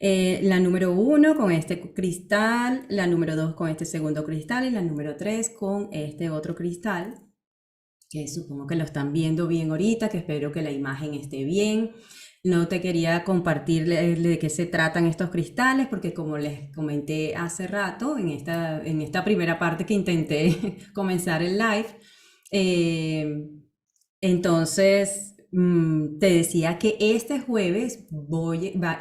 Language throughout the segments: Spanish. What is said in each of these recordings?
La número 1 con este cristal, la número 2 con este segundo cristal y la número 3 con este otro cristal, que supongo que lo están viendo bien ahorita, que espero que la imagen esté bien. No te quería compartir de qué se tratan estos cristales, porque como les comenté hace rato, en esta primera parte que intenté comenzar el live, eh, entonces te decía que este jueves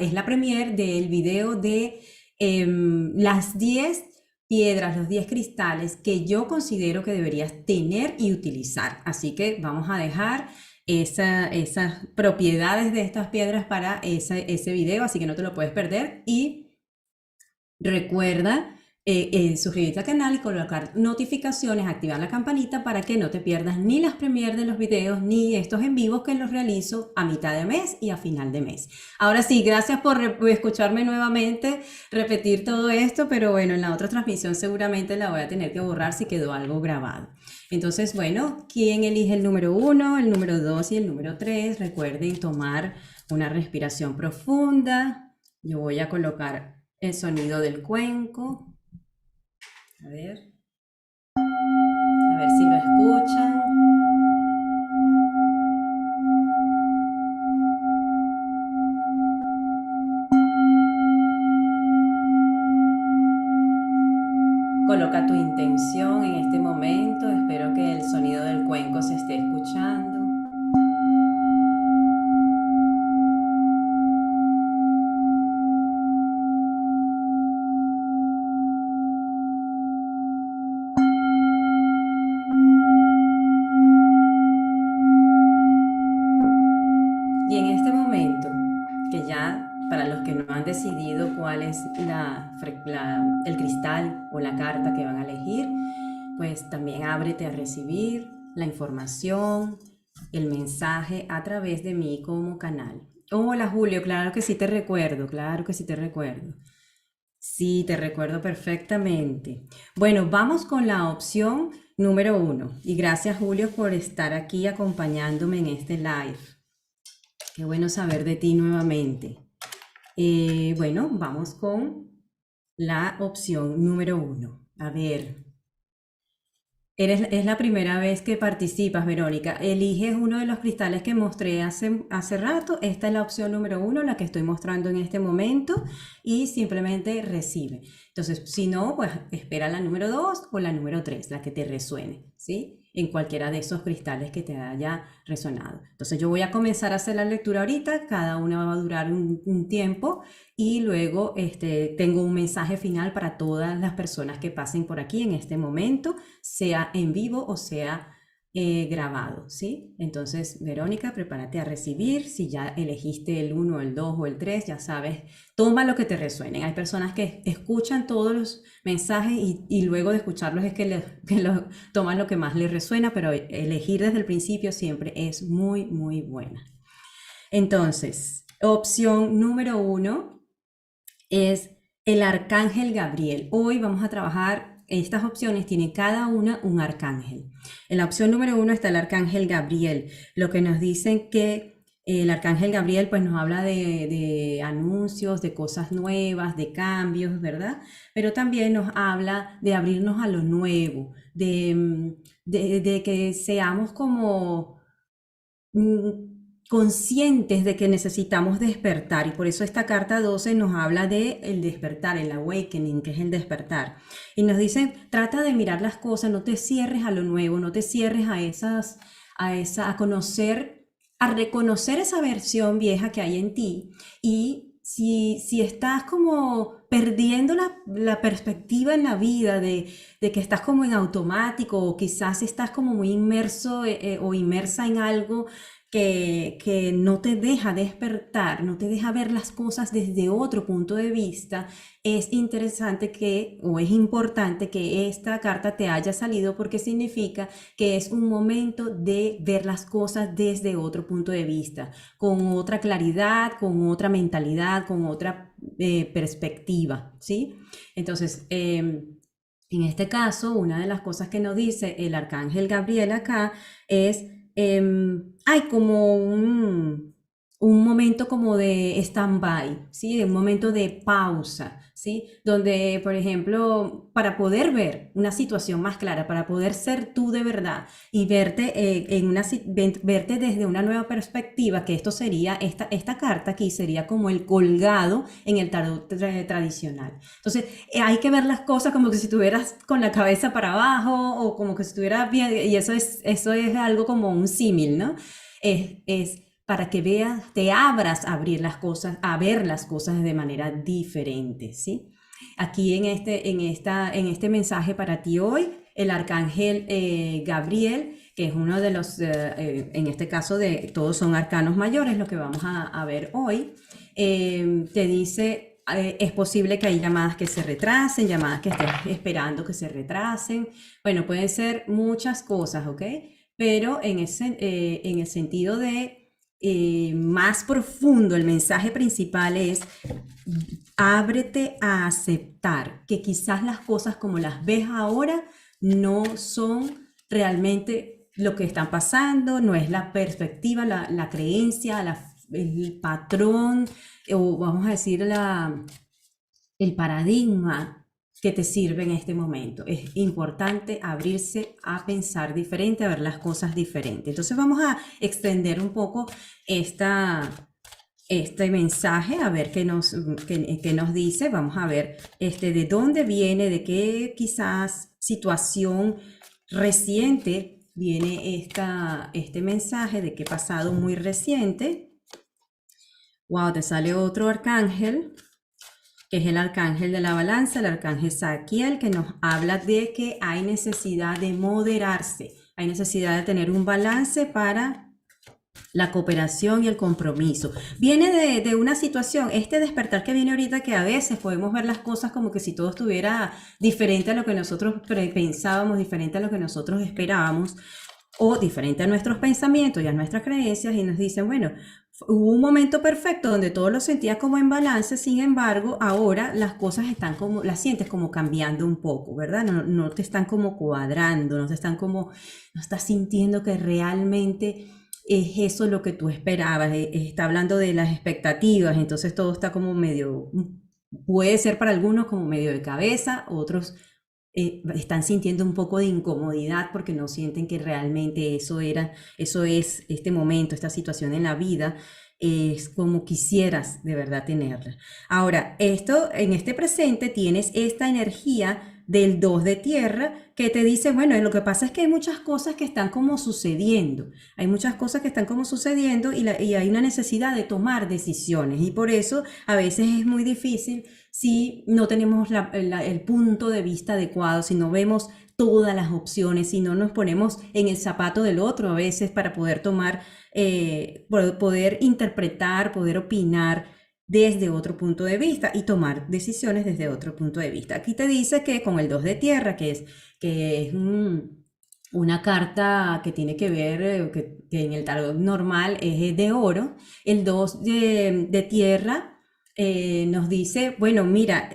es la premiere del video de las 10 piedras, los 10 cristales que yo considero que deberías tener y utilizar. Así que vamos a dejar esas propiedades de estas piedras para ese video, así que no te lo puedes perder. Y recuerda suscribirte al canal y colocar notificaciones, activar la campanita para que no te pierdas ni las premieres de los videos ni estos en vivos que los realizo a mitad de mes y a final de mes. Ahora sí, gracias por escucharme nuevamente, repetir todo esto, pero bueno, en la otra transmisión seguramente la voy a tener que borrar si quedó algo grabado. Entonces, bueno, ¿quién elige el número 1, el número 2 y el número 3? Recuerden tomar una respiración profunda. Yo voy a colocar el sonido del cuenco. A ver si lo escuchan. Coloca tu intención en este momento. Espero que el sonido del cuenco se esté escuchando. Y en este momento, que ya para los que no han decidido cuál es el cristal o la carta que van a elegir, pues también ábrete a recibir la información, el mensaje a través de mí como canal. Hola Julio, claro que sí te recuerdo, claro que sí te recuerdo. Sí, te recuerdo perfectamente. Bueno, vamos con la opción número 1. Y gracias Julio por estar aquí acompañándome en este live. Qué bueno saber de ti nuevamente. Bueno, vamos con la opción número 1. A ver, es la primera vez que participas, Verónica. Eliges uno de los cristales que mostré hace rato. Esta es la opción número 1, la que estoy mostrando en este momento, y simplemente recibe. Entonces, si no, pues espera la número 2 o la número 3, la que te resuene, ¿sí? En cualquiera de esos cristales que te haya resonado. Entonces, yo voy a comenzar a hacer la lectura ahorita. Cada una va a durar un tiempo y luego tengo un mensaje final para todas las personas que pasen por aquí en este momento, sea en vivo o sea grabado, ¿sí? Entonces, Verónica, prepárate a recibir. Si ya elegiste el 1, el 2 o el 3, ya sabes, toma lo que te resuene. Hay personas que escuchan todos los mensajes y luego de escucharlos es que toman lo que más les resuena, pero elegir desde el principio siempre es muy, muy buena. Entonces, opción número 1 es el arcángel Gabriel. Hoy vamos a trabajar, estas opciones tienen cada una un arcángel. En la opción número 1 está el arcángel Gabriel, lo que nos dicen que el arcángel Gabriel pues nos habla de anuncios, de cosas nuevas, de cambios, ¿verdad? Pero también nos habla de abrirnos a lo nuevo, de que seamos como conscientes de que necesitamos despertar, y por eso esta carta 12 nos habla de el despertar, el awakening, que es el despertar, y nos dicen, trata de mirar las cosas, no te cierres a lo nuevo, no te cierres a conocer, a reconocer esa versión vieja que hay en ti. Y si estás como perdiendo la perspectiva en la vida de que estás como en automático, o quizás estás como muy inmerso o inmersa en algo que no te deja despertar, no te deja ver las cosas desde otro punto de vista, es interesante o es importante que esta carta te haya salido, porque significa que es un momento de ver las cosas desde otro punto de vista, con otra claridad, con otra mentalidad, con otra perspectiva, ¿sí? Entonces, en este caso, una de las cosas que nos dice el arcángel Gabriel acá es, hay como un momento como de stand-by, ¿sí? Un momento de pausa, ¿sí? Donde, por ejemplo, para poder ver una situación más clara, para poder ser tú de verdad y verte, verte desde una nueva perspectiva, que esto sería, esta carta aquí sería como el colgado en el tarot tradicional. Entonces, hay que ver las cosas como que si estuvieras con la cabeza para abajo o como que si estuvieras bien, y eso es algo como un símil, ¿no? Es para que veas, te abras a abrir las cosas, a ver las cosas de manera diferente, ¿sí? Aquí en este mensaje para ti hoy, el arcángel Gabriel, que es uno de los, en este caso de todos son arcanos mayores, lo que vamos a ver hoy, te dice, es posible que hay llamadas que se retrasen, llamadas que estés esperando que se retrasen, bueno, pueden ser muchas cosas, ¿ok? Pero en el sentido de más profundo, el mensaje principal es ábrete a aceptar que quizás las cosas como las ves ahora no son realmente lo que están pasando, no es la perspectiva, la creencia, el patrón, o vamos a decir el paradigma que te sirve en este momento. Es importante abrirse a pensar diferente, a ver las cosas diferentes. Entonces vamos a extender un poco este mensaje, a ver qué nos dice. Vamos a ver de dónde viene, de qué quizás situación reciente viene este mensaje, de qué pasado muy reciente. Wow, te sale otro arcángel, que es el arcángel de la balanza, el arcángel Saquiel, que nos habla de que hay necesidad de moderarse, hay necesidad de tener un balance para la cooperación y el compromiso. Viene de una situación, este despertar que viene ahorita, que a veces podemos ver las cosas como que si todo estuviera diferente a lo que nosotros pensábamos, diferente a lo que nosotros esperábamos, o diferente a nuestros pensamientos y a nuestras creencias, y nos dicen, bueno, hubo un momento perfecto donde todo lo sentías como en balance, sin embargo, ahora las cosas están como, las sientes como cambiando un poco, ¿verdad? No te están como cuadrando, no te están como, no estás sintiendo que realmente es eso lo que tú esperabas. Está hablando de las expectativas, entonces todo está como medio, puede ser para algunos como medio de cabeza, otros están sintiendo un poco de incomodidad porque no sienten que realmente eso es este momento, esta situación en la vida, es como quisieras de verdad tenerla. Ahora, en este presente tienes esta energía del 2 de tierra que te dice, bueno, lo que pasa es que hay muchas cosas que están como sucediendo, hay muchas cosas que están como sucediendo y hay una necesidad de tomar decisiones y por eso a veces es muy difícil si no tenemos el punto de vista adecuado, si no vemos todas las opciones, si no nos ponemos en el zapato del otro a veces para poder tomar, poder interpretar, poder opinar desde otro punto de vista y tomar decisiones desde otro punto de vista. Aquí te dice que con el 2 de tierra, que es una carta que tiene que ver, que en el tarot normal es de oro, el 2 de tierra nos dice, bueno, mira,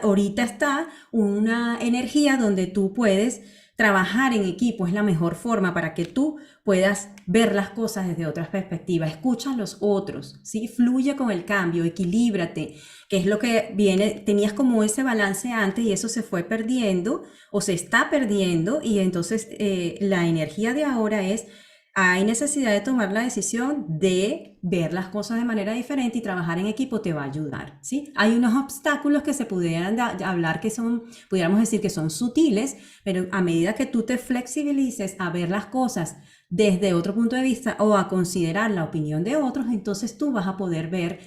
ahorita está una energía donde tú puedes trabajar en equipo, es la mejor forma para que tú puedas ver las cosas desde otras perspectivas. Escucha a los otros, ¿sí? Fluye con el cambio, equilíbrate, que es lo que viene, tenías como ese balance antes y eso se fue perdiendo o se está perdiendo y entonces la energía de ahora es hay necesidad de tomar la decisión de ver las cosas de manera diferente y trabajar en equipo te va a ayudar, ¿sí? Hay unos obstáculos que se pudieran hablar que son, pudiéramos decir que son sutiles, pero a medida que tú te flexibilices a ver las cosas desde otro punto de vista o a considerar la opinión de otros, entonces tú vas a poder ver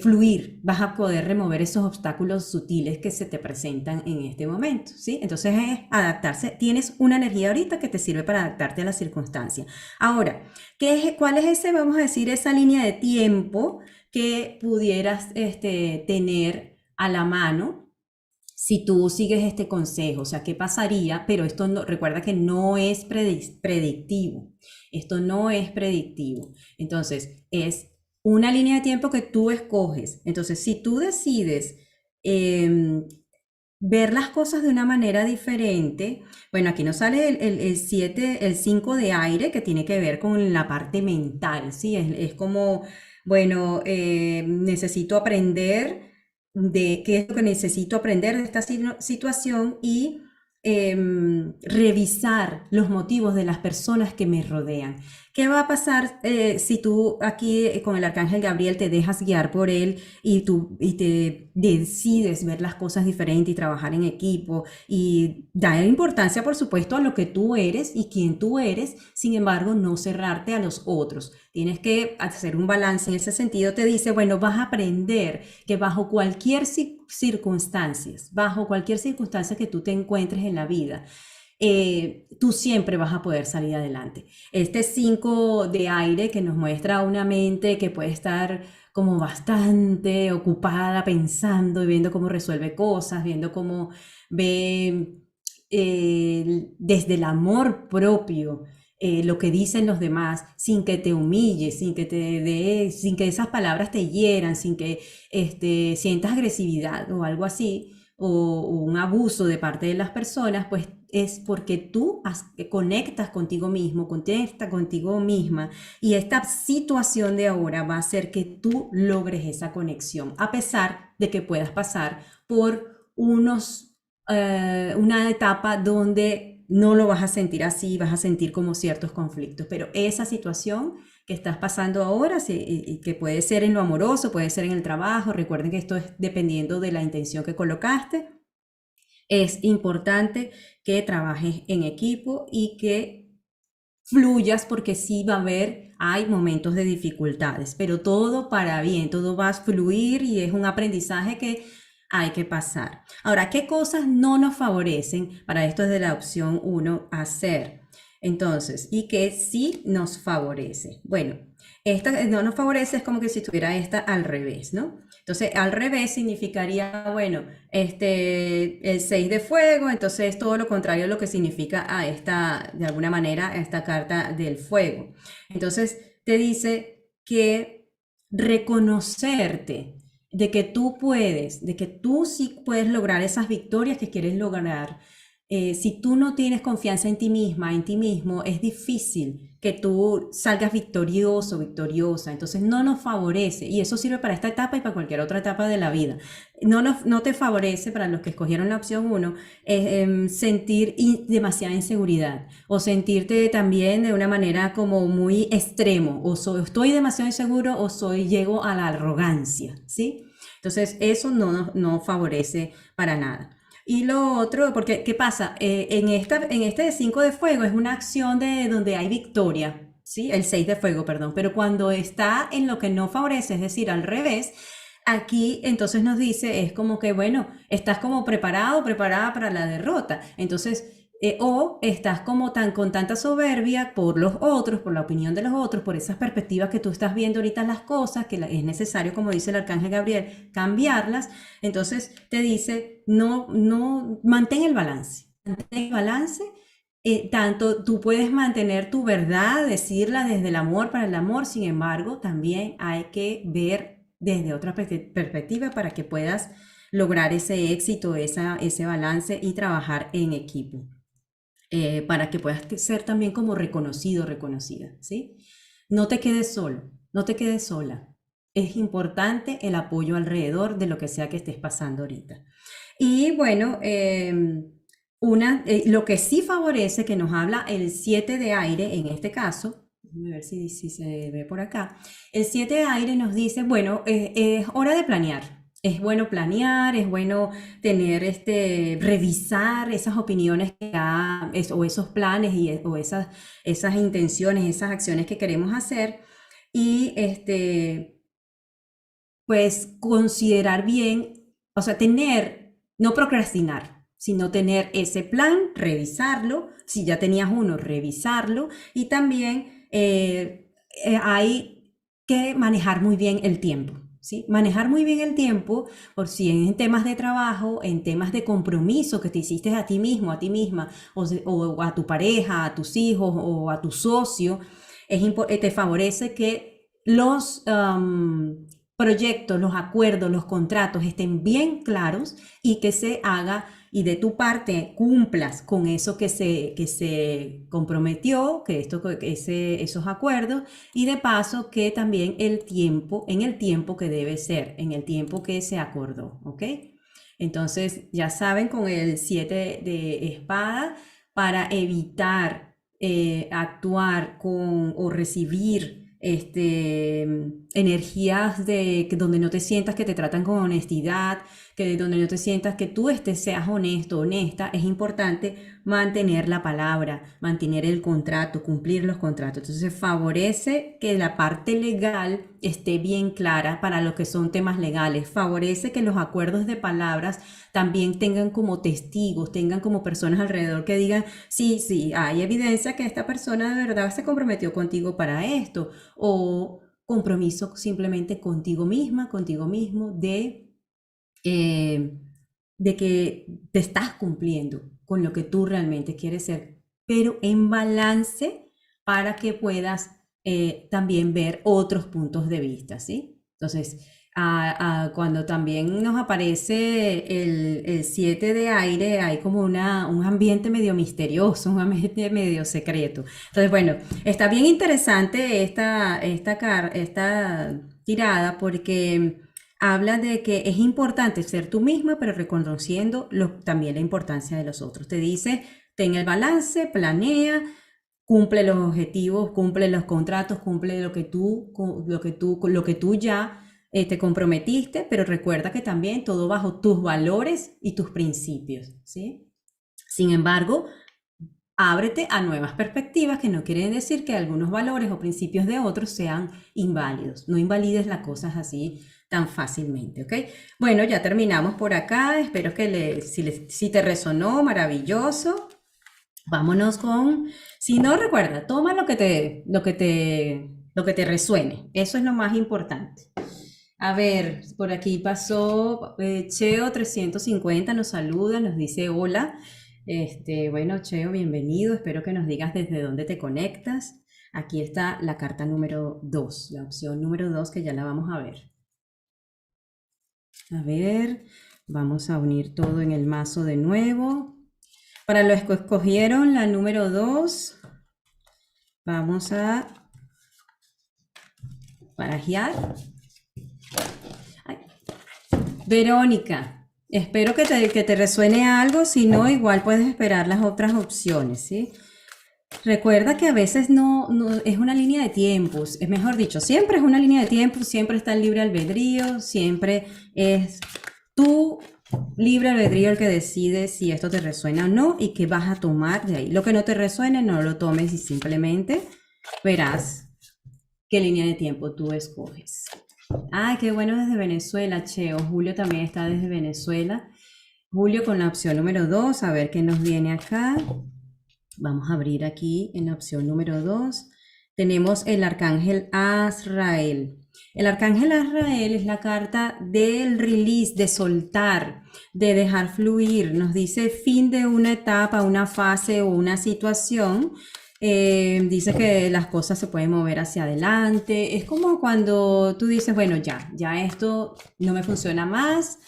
fluir, vas a poder remover esos obstáculos sutiles que se te presentan en este momento, ¿sí? Entonces es adaptarse, tienes una energía ahorita que te sirve para adaptarte a la circunstancia. Ahora, ¿cuál es vamos a decir, esa línea de tiempo que pudieras tener a la mano si tú sigues este consejo? O sea, ¿qué pasaría? Pero esto no, recuerda que no es predictivo. Esto no es predictivo. Entonces, es una línea de tiempo que tú escoges. Entonces, si tú decides eh, ver las cosas de una manera diferente. Bueno, aquí nos sale el 7, el 5 de aire, que tiene que ver con la parte mental, ¿sí? Es como, bueno, necesito aprender de qué es lo que necesito aprender de esta situación y revisar los motivos de las personas que me rodean. ¿Qué va a pasar si tú aquí con el arcángel Gabriel te dejas guiar por él y te decides ver las cosas diferentes y trabajar en equipo y dar importancia, por supuesto, a lo que tú eres y quién tú eres, sin embargo, no cerrarte a los otros? Tienes que hacer un balance en ese sentido. Te dice, bueno, vas a aprender que bajo cualquier circunstancia que tú te encuentres en la vida, tú siempre vas a poder salir adelante. Este 5 de aire que nos muestra una mente que puede estar como bastante ocupada pensando y viendo cómo resuelve cosas, viendo cómo ve desde el amor propio lo que dicen los demás, sin que te humilles, sin que esas palabras te hieran, sin que sientas agresividad o algo así, o un abuso de parte de las personas, pues es porque conectas contigo mismo, conectas contigo misma, y esta situación de ahora va a hacer que tú logres esa conexión, a pesar de que puedas pasar por una etapa donde no lo vas a sentir así, vas a sentir como ciertos conflictos, pero esa situación que estás pasando ahora, y que puede ser en lo amoroso, puede ser en el trabajo, recuerden que esto es dependiendo de la intención que colocaste, es importante que trabajes en equipo y que fluyas, porque sí va a haber, hay momentos de dificultades, pero todo para bien, todo va a fluir y es un aprendizaje que hay que pasar. Ahora, ¿qué cosas no nos favorecen? Para esto es de la opción 1, hacer. Entonces, ¿y qué sí nos favorece? Bueno, esta no nos favorece es como que si estuviera esta al revés, ¿no? Entonces, al revés significaría, bueno, el 6 de fuego, entonces es todo lo contrario a lo que significa a esta, de alguna manera, a esta carta del fuego. Entonces, te dice que reconocerte de que tú puedes, de que tú sí puedes lograr esas victorias que quieres lograr. Si tú no tienes confianza en ti misma, en ti mismo, es difícil que tú salgas victorioso, victoriosa. Entonces no nos favorece, y eso sirve para esta etapa y para cualquier otra etapa de la vida. No te favorece, para los que escogieron la opción 1, sentir demasiada inseguridad o sentirte también de una manera como muy extremo, o estoy demasiado inseguro o llego a la arrogancia, ¿sí? Entonces eso no favorece para nada. Y lo otro, porque ¿qué pasa? En este de 5 de fuego es una acción donde hay victoria, ¿sí? El 6 de fuego, perdón. Pero cuando está en lo que no favorece, es decir, al revés, aquí entonces nos dice, es como que, bueno, estás como preparado, preparada para la derrota. Entonces, o estás como con tanta soberbia por los otros, por la opinión de los otros, por esas perspectivas que tú estás viendo ahorita las cosas, que es necesario, como dice el arcángel Gabriel, cambiarlas. Entonces te dice, mantén el balance, mantén el balance. Tanto tú puedes mantener tu verdad, decirla desde el amor para el amor, sin embargo, también hay que ver desde otra perspectiva para que puedas lograr ese éxito, ese balance y trabajar en equipo, para que puedas ser también como reconocido, reconocida, ¿sí? No te quedes solo, no te quedes sola. Es importante el apoyo alrededor de lo que sea que estés pasando ahorita. Y bueno, lo que sí favorece, que nos habla el 7 de aire en este caso, déjame ver si se ve por acá, el 7 de aire nos dice, bueno, es hora de planear. Es bueno planear, es bueno tener revisar esas opiniones o esos planes o esas intenciones, esas acciones que queremos hacer, y pues considerar bien, o sea, no procrastinar, sino tener ese plan, revisarlo, si ya tenías uno, revisarlo, y también hay que manejar muy bien el tiempo. ¿Sí? Manejar muy bien el tiempo, por si en temas de trabajo, en temas de compromiso que te hiciste a ti mismo, a ti misma, o a tu pareja, a tus hijos o a tu socio, te favorece que proyectos, los acuerdos, los contratos estén bien claros y que se haga y de tu parte cumplas con eso que se comprometió, esos acuerdos, y de paso que también en el tiempo que debe ser, en el tiempo que se acordó, ¿ok? Entonces, ya saben, con el 7 de espada, para evitar actuar con o recibir energías donde no te sientas que te tratan con honestidad, que donde no te sientas que tú seas honesto, honesta, es importante mantener la palabra, mantener el contrato, cumplir los contratos. Entonces favorece que la parte legal esté bien clara para lo que son temas legales, favorece que los acuerdos de palabras también tengan como testigos, tengan como personas alrededor que digan, sí, sí, hay evidencia que esta persona de verdad se comprometió contigo para esto, o compromiso simplemente contigo misma, contigo mismo, eh, de que te estás cumpliendo con lo que tú realmente quieres ser, pero en balance para que puedas también ver otros puntos de vista, ¿sí? Entonces, cuando también nos aparece el 7 de aire, hay como un ambiente medio misterioso, un ambiente medio secreto. Entonces, bueno, está bien interesante esta tirada porque habla de que es importante ser tú misma, pero reconociendo también la importancia de los otros. Te dice, ten el balance, planea, cumple los objetivos, cumple los contratos, cumple lo que tú ya te comprometiste, pero recuerda que también todo bajo tus valores y tus principios, ¿sí? Sin embargo, ábrete a nuevas perspectivas, que no quieren decir que algunos valores o principios de otros sean inválidos. No invalides las cosas así tan fácilmente, ¿ok? Bueno, ya terminamos por acá. Espero que si te resonó, maravilloso. Vámonos si no recuerda, toma lo que te resuene. Eso es lo más importante. A ver, por aquí pasó Cheo 350, nos saluda, nos dice hola. Bueno, Cheo, bienvenido. Espero que nos digas desde dónde te conectas. Aquí está la carta número 2, la opción número 2 que ya la vamos a ver. A ver, vamos a unir todo en el mazo de nuevo. Para los que escogieron la número 2, vamos a barajear. Ay. Verónica, espero que te resuene algo, si no, igual puedes esperar las otras opciones, ¿sí? Recuerda que a veces no es una línea de tiempos, es mejor dicho, siempre es una línea de tiempos, siempre está el libre albedrío, siempre es tú libre albedrío el que decide si esto te resuena o no y qué vas a tomar de ahí. Lo que no te resuene, no lo tomes y simplemente verás qué línea de tiempo tú escoges. Ay, qué bueno desde Venezuela, Cheo. Julio también está desde Venezuela. Julio con la opción número 2, a ver qué nos viene acá. Vamos a abrir aquí en la opción número 2. Tenemos el arcángel Azrael. El arcángel Azrael es la carta del release, de soltar, de dejar fluir. Nos dice fin de una etapa, una fase o una situación. Dice que las cosas se pueden mover hacia adelante. Es como cuando tú dices, bueno, ya esto no me funciona más.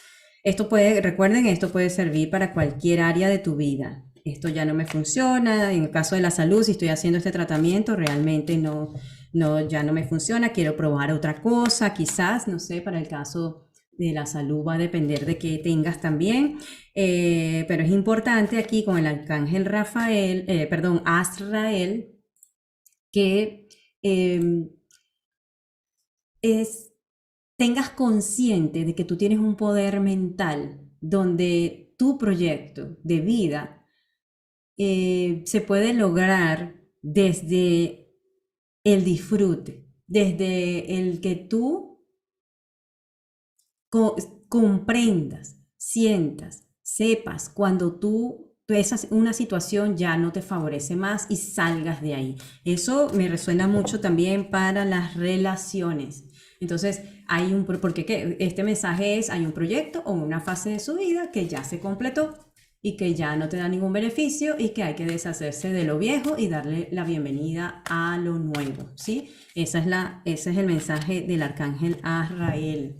Recuerden, esto puede servir para cualquier área de tu vida. Esto ya no me funciona. En el caso de la salud, si estoy haciendo este tratamiento, realmente ya no me funciona. Quiero probar otra cosa, quizás, no sé, para el caso de la salud va a depender de qué tengas también. Pero es importante aquí con el arcángel Azrael, que tengas consciente de que tú tienes un poder mental donde tu proyecto de vida se puede lograr desde el disfrute, desde el que tú comprendas, sientas, sepas cuando una situación ya no te favorece más y salgas de ahí. Eso me resuena mucho también para las relaciones. Entonces, porque este mensaje hay un proyecto o una fase de su vida que ya se completó y que ya no te da ningún beneficio y que hay que deshacerse de lo viejo y darle la bienvenida a lo nuevo, ¿sí? Ese es el mensaje del arcángel Azrael.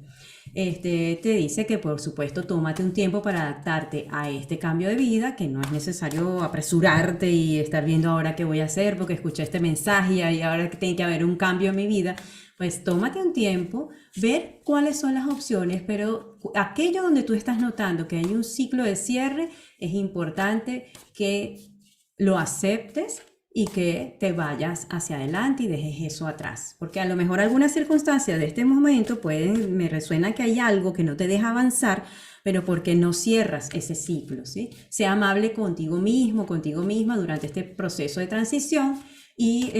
Te dice que por supuesto tómate un tiempo para adaptarte a este cambio de vida, que no es necesario apresurarte y estar viendo ahora qué voy a hacer porque escuché este mensaje y ahora que tiene que haber un cambio en mi vida. Pues tómate un tiempo, ver cuáles son las opciones, pero aquello donde tú estás notando que hay un ciclo de cierre, es importante que lo aceptes y que te vayas hacia adelante y dejes eso atrás. Porque a lo mejor algunas circunstancias de este momento me resuena que hay algo que no te deja avanzar, pero porque no cierras ese ciclo, ¿sí? Sea amable contigo mismo, contigo misma durante este proceso de transición y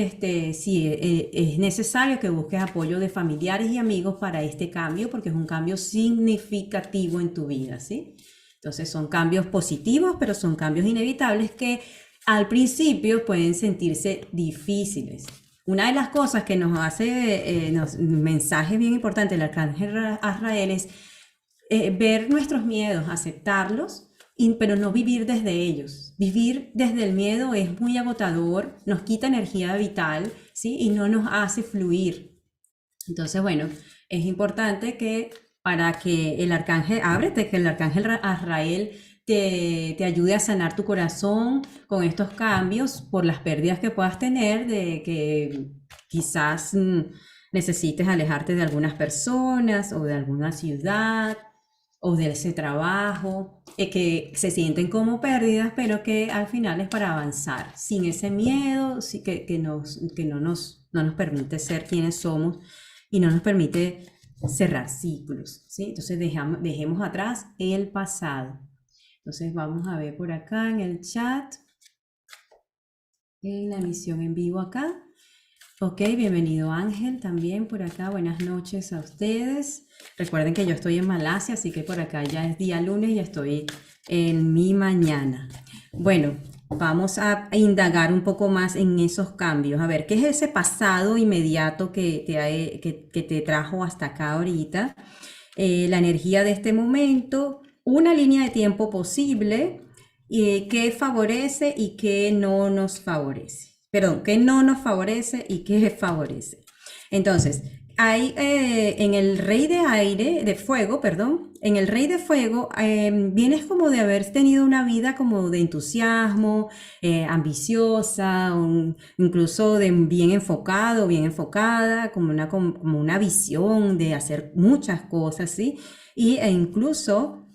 si es necesario que busques apoyo de familiares y amigos para este cambio, porque es un cambio significativo en tu vida, ¿sí? Entonces son cambios positivos, pero son cambios inevitables que al principio pueden sentirse difíciles. Una de las cosas que nos hace, mensaje bien importante del arcángel Azrael es ver nuestros miedos, aceptarlos, pero no vivir desde ellos. Vivir desde el miedo es muy agotador, nos quita energía vital, ¿sí? Y no nos hace fluir. Entonces, bueno, es importante que para que el arcángel, ábrete, que el arcángel Azrael te ayude a sanar tu corazón con estos cambios por las pérdidas que puedas tener, de que quizás necesites alejarte de algunas personas o de alguna ciudad o de ese trabajo, que se sienten como pérdidas, pero que al final es para avanzar, sin ese miedo que no nos permite ser quienes somos y no nos permite cerrar ciclos, ¿sí? Entonces dejemos atrás el pasado. Entonces vamos a ver por acá en el chat, en la emisión en vivo acá. Ok, bienvenido Ángel también por acá. Buenas noches a ustedes. Recuerden que yo estoy en Malasia, así que por acá ya es día lunes y estoy en mi mañana. Bueno, vamos a indagar un poco más en esos cambios. A ver, ¿qué es ese pasado inmediato que te trajo hasta acá ahorita? La energía de este momento, una línea de tiempo posible, que favorece y que no nos favorece. Perdón, que no nos favorece y que favorece. Entonces, hay en el rey de aire, de fuego, perdón, en el rey de fuego vienes como de haber tenido una vida como de entusiasmo, ambiciosa, incluso de bien enfocado, bien enfocada, como una visión de hacer muchas cosas, ¿sí? E incluso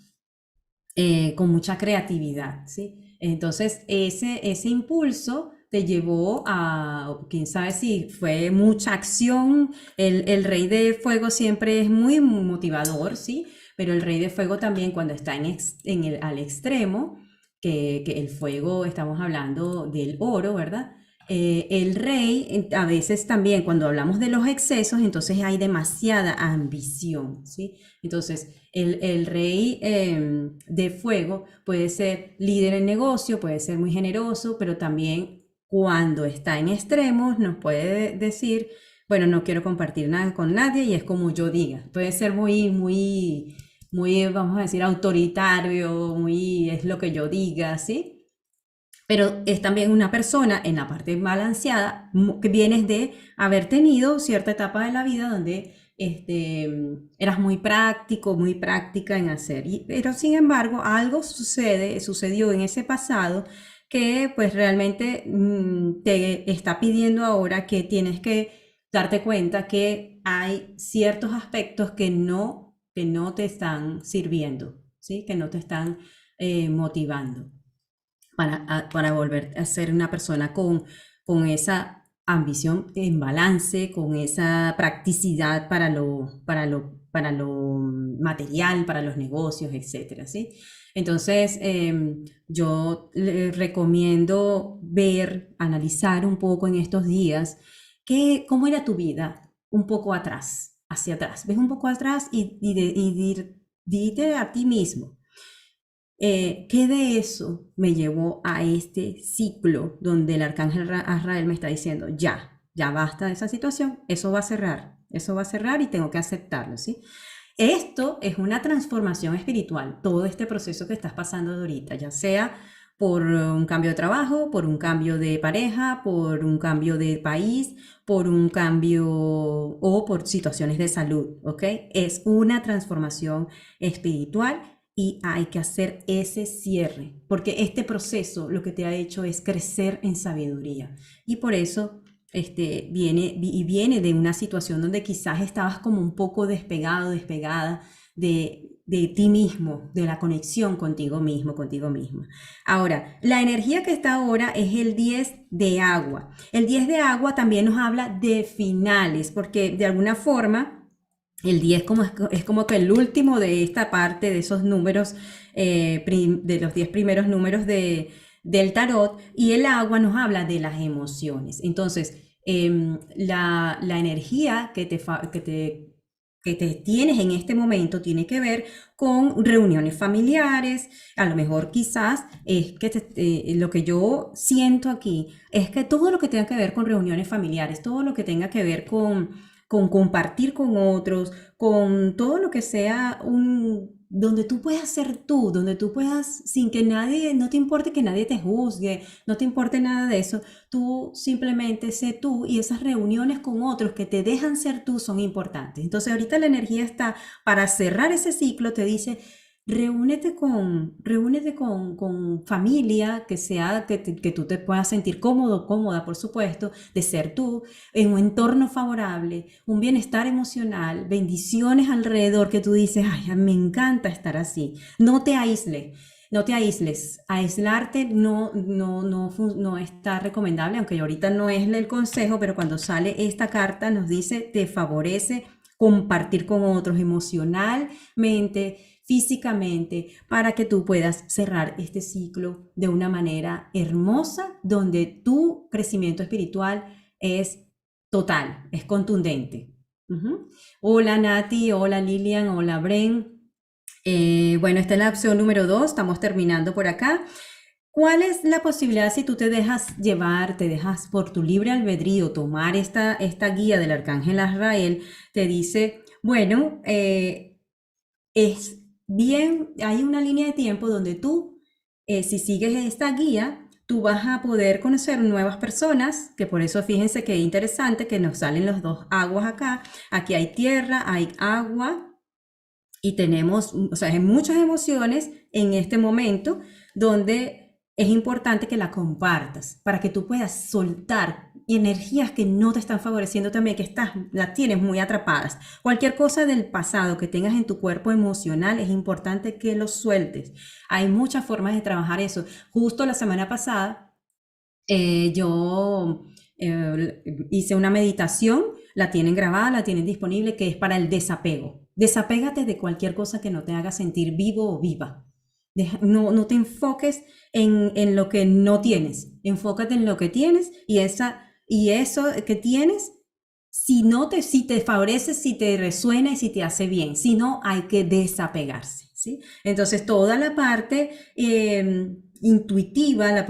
con mucha creatividad, ¿sí? Entonces, ese impulso te llevó a, quién sabe si fue mucha acción. El rey de fuego siempre es muy motivador, ¿sí? Pero el rey de fuego también cuando está al extremo, que el fuego, estamos hablando del oro, ¿verdad? El rey, a veces también cuando hablamos de los excesos, entonces hay demasiada ambición, ¿sí? Entonces, el rey de fuego puede ser líder en negocio, puede ser muy generoso, pero también cuando está en extremos nos puede decir, bueno, no quiero compartir nada con nadie y es como yo diga. Puede ser muy, vamos a decir, autoritario, muy es lo que yo diga, ¿sí? Pero es también una persona en la parte balanceada que vienes de haber tenido cierta etapa de la vida donde eras muy práctico, muy práctica en hacer. Pero sin embargo, algo sucedió en ese pasado que pues realmente te está pidiendo ahora que tienes que darte cuenta que hay ciertos aspectos que no te están sirviendo, ¿sí? Que no te están motivando para volver a ser una persona con esa ambición en balance, con esa practicidad para lo material, para los negocios, etcétera, ¿sí? Entonces, yo le recomiendo analizar un poco en estos días cómo era tu vida un poco atrás, hacia atrás. Ves un poco atrás y dite a ti mismo, ¿qué de eso me llevó a este ciclo donde el arcángel Azrael me está diciendo, ya basta de esa situación, eso va a cerrar y tengo que aceptarlo, ¿sí? Esto es una transformación espiritual, todo este proceso que estás pasando de ahorita, ya sea por un cambio de trabajo, por un cambio de pareja, por un cambio de país, por un cambio o por situaciones de salud, ¿ok? Es una transformación espiritual y hay que hacer ese cierre, porque este proceso lo que te ha hecho es crecer en sabiduría y por eso viene de una situación donde quizás estabas como un poco despegado, despegada de ti mismo, de la conexión contigo mismo, contigo misma. Ahora, la energía que está ahora es el 10 de agua. El 10 de agua también nos habla de finales, porque de alguna forma el 10 es como que el último de esta parte, de esos números, de los 10 primeros números del tarot, y el agua nos habla de las emociones. Entonces, la energía que te tienes en este momento tiene que ver con reuniones familiares, a lo mejor quizás es que lo que yo siento aquí es que todo lo que tenga que ver con reuniones familiares, todo lo que tenga que ver con compartir con otros, con todo lo que sea donde tú puedas ser tú, donde tú puedas, sin que nadie, no te importe que nadie te juzgue, no te importe nada de eso, tú simplemente sé tú y esas reuniones con otros que te dejan ser tú son importantes. Entonces ahorita la energía está para cerrar ese ciclo, te dice, reúnete con familia que sea, que tú te puedas sentir cómodo, cómoda, por supuesto, de ser tú, en un entorno favorable, un bienestar emocional, bendiciones alrededor que tú dices, ay, me encanta estar así. No te aísles. No te aísles. Aislarte no está recomendable, aunque ahorita no es el consejo, pero cuando sale esta carta nos dice, te favorece compartir con otros emocionalmente, físicamente, para que tú puedas cerrar este ciclo de una manera hermosa, donde tu crecimiento espiritual es total, es contundente. Hola Nati, hola Lilian, hola Bren. Bueno, esta es la opción número 2, estamos terminando por acá. ¿Cuál es la posibilidad si tú te dejas llevar, te dejas por tu libre albedrío tomar esta guía del arcángel Azrael? Te dice, bueno, es bien, hay una línea de tiempo donde tú, si sigues esta guía, tú vas a poder conocer nuevas personas, que por eso fíjense que es interesante que nos salen los dos aguas acá. Aquí hay tierra, hay agua y tenemos, o sea, hay muchas emociones en este momento donde es importante que la compartas para que tú puedas soltar energías que no te están favoreciendo también, que las tienes muy atrapadas. Cualquier cosa del pasado que tengas en tu cuerpo emocional es importante que lo sueltes. Hay muchas formas de trabajar eso. Justo la semana pasada yo hice una meditación, la tienen grabada, la tienen disponible, que es para el desapego. Desapégate de cualquier cosa que no te haga sentir vivo o viva. No te enfoques en lo que no tienes, enfócate en lo que tienes y eso que tienes, si te favorece, si te resuena y si te hace bien, si no, hay que desapegarse, ¿sí? Entonces toda la parte intuitiva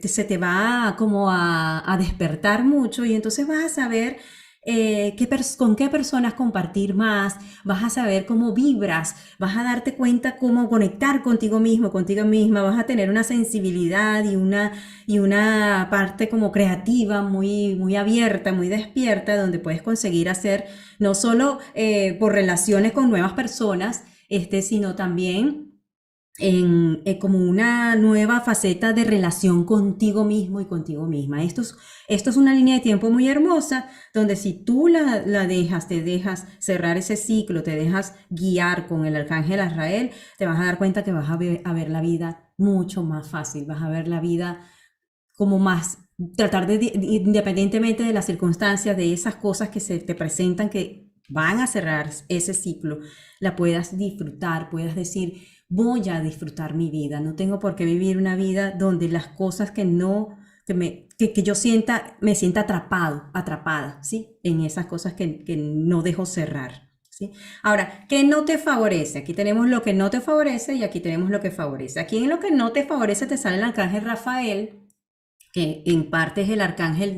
se te va como a despertar mucho y entonces vas a saber con qué personas compartir más, vas a saber cómo vibras, vas a darte cuenta cómo conectar contigo mismo, contigo misma, vas a tener una sensibilidad y una parte como creativa muy, muy abierta, muy despierta, donde puedes conseguir hacer no solo por relaciones con nuevas personas, sino también como una nueva faceta de relación contigo mismo y contigo misma. Esto es una línea de tiempo muy hermosa, donde si tú la dejas, te dejas cerrar ese ciclo, te dejas guiar con el arcángel Azrael, te vas a dar cuenta que vas a ver la vida mucho más fácil, vas a ver la vida como más, tratar independientemente de las circunstancias, de esas cosas que se te presentan que van a cerrar ese ciclo, la puedas disfrutar, puedas decir, voy a disfrutar mi vida, no tengo por qué vivir una vida donde las cosas que yo me sienta atrapada, ¿sí? En esas cosas que no dejo cerrar, ¿sí? Ahora, ¿qué no te favorece? Aquí tenemos lo que no te favorece y aquí tenemos lo que favorece. Aquí en lo que no te favorece te sale el arcángel Rafael, que en parte es el arcángel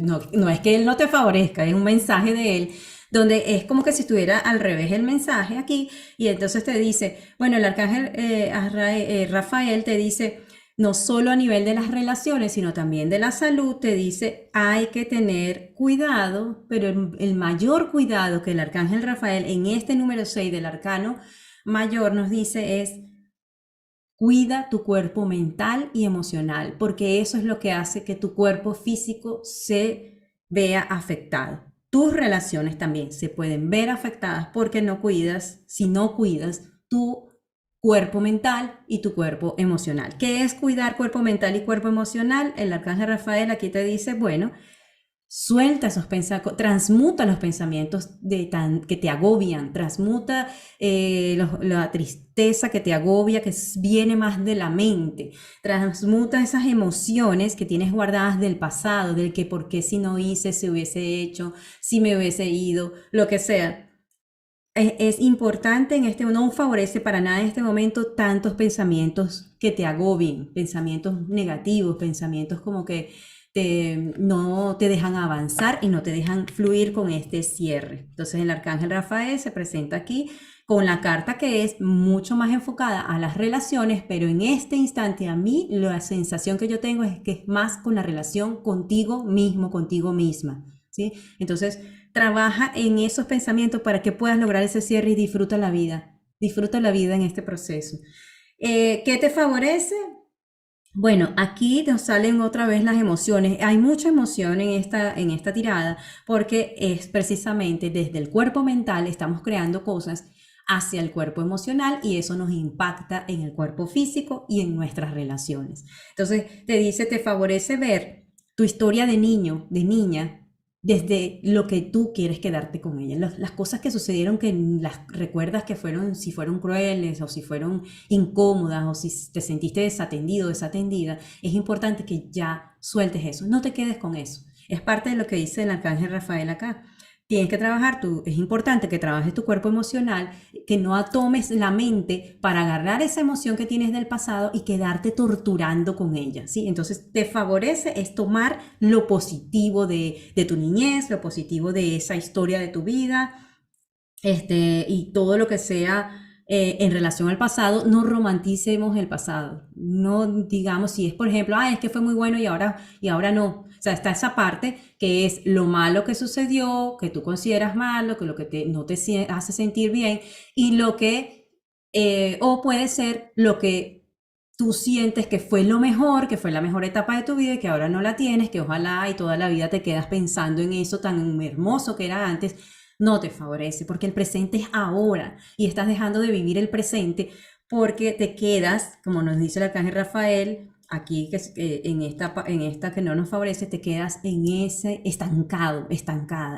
no es que él no te favorezca, es un mensaje de él, donde es como que si estuviera al revés el mensaje aquí, y entonces te dice, bueno, el arcángel Rafael te dice, no solo a nivel de las relaciones, sino también de la salud, te dice, hay que tener cuidado, pero el mayor cuidado que el arcángel Rafael en este número 6 del arcano mayor nos dice es, cuida tu cuerpo mental y emocional, porque eso es lo que hace que tu cuerpo físico se vea afectado. Tus relaciones también se pueden ver afectadas porque no cuidas, si no cuidas tu cuerpo mental y tu cuerpo emocional. ¿Qué es cuidar cuerpo mental y cuerpo emocional? El arcángel Rafael aquí te dice, bueno, suelta esos pensamientos, transmuta los pensamientos que te agobian, transmuta la tristeza que te agobia, que viene más de la mente, transmuta esas emociones que tienes guardadas del pasado, del que por qué si no hice, si hubiese hecho, si me hubiese ido, lo que sea. Es importante no favorece para nada en este momento tantos pensamientos que te agobien, pensamientos negativos, pensamientos como que no te dejan avanzar y no te dejan fluir con este cierre. Entonces el arcángel Rafael se presenta aquí con la carta que es mucho más enfocada a las relaciones, pero en este instante a mí la sensación que yo tengo es que es más con la relación contigo mismo, contigo misma, ¿sí? Entonces trabaja en esos pensamientos para que puedas lograr ese cierre y disfruta la vida en este proceso. ¿Qué te favorece? Bueno, aquí nos salen otra vez las emociones. Hay mucha emoción en esta tirada porque es precisamente desde el cuerpo mental estamos creando cosas hacia el cuerpo emocional y eso nos impacta en el cuerpo físico y en nuestras relaciones. Entonces te dice, te favorece ver tu historia de niño, de niña, desde lo que tú quieres quedarte con ella. Las cosas que sucedieron que las recuerdas que fueron, si fueron crueles o si fueron incómodas o si te sentiste desatendido, desatendida, es importante que ya sueltes eso, no te quedes con eso. Es parte de lo que dice el arcángel Rafael acá. Tienes que trabajar es importante que trabajes tu cuerpo emocional, que no atomes la mente para agarrar esa emoción que tienes del pasado y quedarte torturando con ella, ¿sí? Entonces te favorece es tomar lo positivo de tu niñez, lo positivo de esa historia de tu vida, y todo lo que sea en relación al pasado, no romanticemos el pasado. No digamos si es, por ejemplo, es que fue muy bueno y ahora no. O sea, está esa parte que es lo malo que sucedió, que tú consideras malo, que lo que no te hace sentir bien, y lo que, o puede ser lo que tú sientes que fue lo mejor, que fue la mejor etapa de tu vida y que ahora no la tienes, que ojalá y toda la vida te quedas pensando en eso tan hermoso que era antes, no te favorece, porque el presente es ahora y estás dejando de vivir el presente porque te quedas, como nos dice el arcángel Rafael, aquí en esta que no nos favorece, te quedas en ese estancada,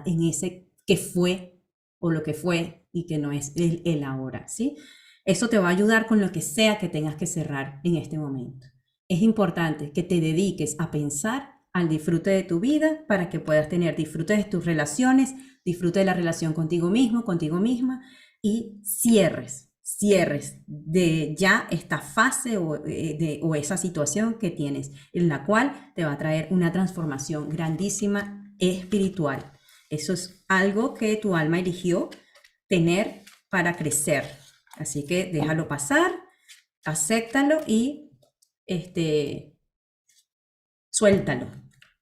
en ese que fue o lo que fue y que no es el ahora, ¿sí? Eso te va a ayudar con lo que sea que tengas que cerrar en este momento. Es importante que te dediques a pensar al disfrute de tu vida para que puedas tener disfrute de tus relaciones, disfrute de la relación contigo mismo, contigo misma y cierres de ya esta fase o esa situación que tienes, en la cual te va a traer una transformación grandísima espiritual. Eso es algo que tu alma eligió tener para crecer. Así que déjalo pasar, acéptalo y suéltalo.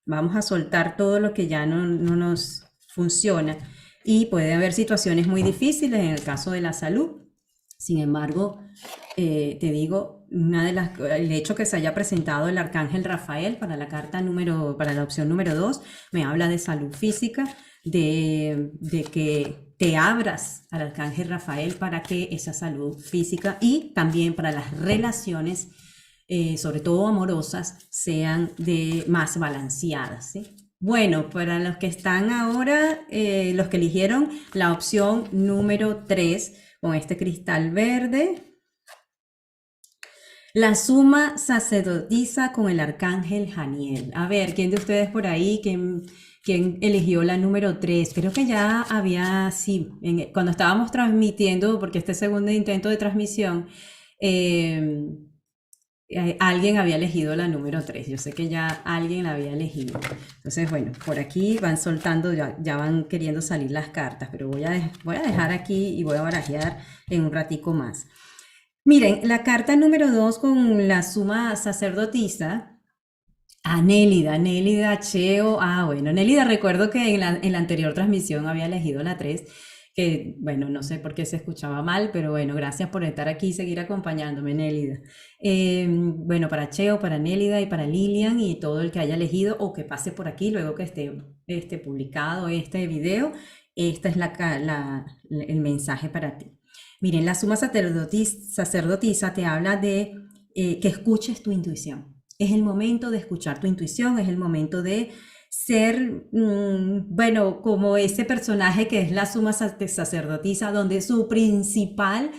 Vamos a soltar todo lo que ya no nos funciona. Y puede haber situaciones muy difíciles en el caso de la salud. Sin embargo, te digo, el hecho que se haya presentado el arcángel Rafael para para la opción número 2, me habla de salud física, de que te abras al arcángel Rafael para que esa salud física y también para las relaciones, sobre todo amorosas, sean más balanceadas, ¿sí? Bueno, para los que están ahora, los que eligieron la opción número 3 con este cristal verde, la suma sacerdotisa con el arcángel Janiel. A ver, ¿quién de ustedes por ahí, quién eligió la número 3? Creo que ya había, sí, cuando estábamos transmitiendo, porque este segundo intento de transmisión, alguien había elegido la número 3. Yo sé que ya alguien la había elegido. Entonces, bueno, por aquí van soltando, ya van queriendo salir las cartas, pero voy a dejar aquí y voy a barajear en un ratico más. Miren, la carta número 2 con la suma sacerdotisa. Nélida, Cheo. Bueno, Nélida, recuerdo que en la anterior transmisión había elegido la 3, que bueno, no sé por qué se escuchaba mal, pero bueno, gracias por estar aquí y seguir acompañándome, Nélida. Bueno, para Cheo, para Nélida y para Lilian y todo el que haya elegido o que pase por aquí luego que esté publicado este video, esta es el mensaje para ti. Miren, la suma sacerdotisa te habla de que escuches tu intuición. Es el momento de escuchar tu intuición, es el momento de ser, bueno, como ese personaje que es la suma sacerdotisa, donde su principal,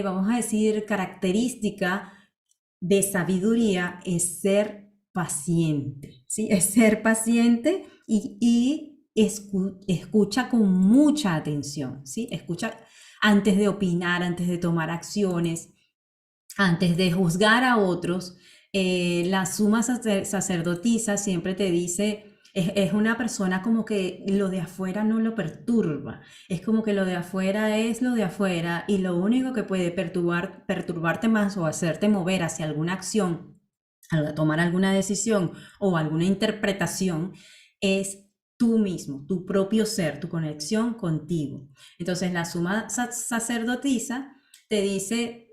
vamos a decir, característica de sabiduría es ser paciente, ¿sí? Es ser paciente y escucha con mucha atención, ¿sí? Escucha antes de opinar, antes de tomar acciones, antes de juzgar a otros. La suma sacerdotisa siempre te dice, es una persona como que lo de afuera no lo perturba, es como que lo de afuera es lo de afuera y lo único que puede perturbarte más o hacerte mover hacia alguna acción, a tomar alguna decisión o alguna interpretación es tú mismo, tu propio ser, tu conexión contigo. Entonces la suma sacerdotisa te dice,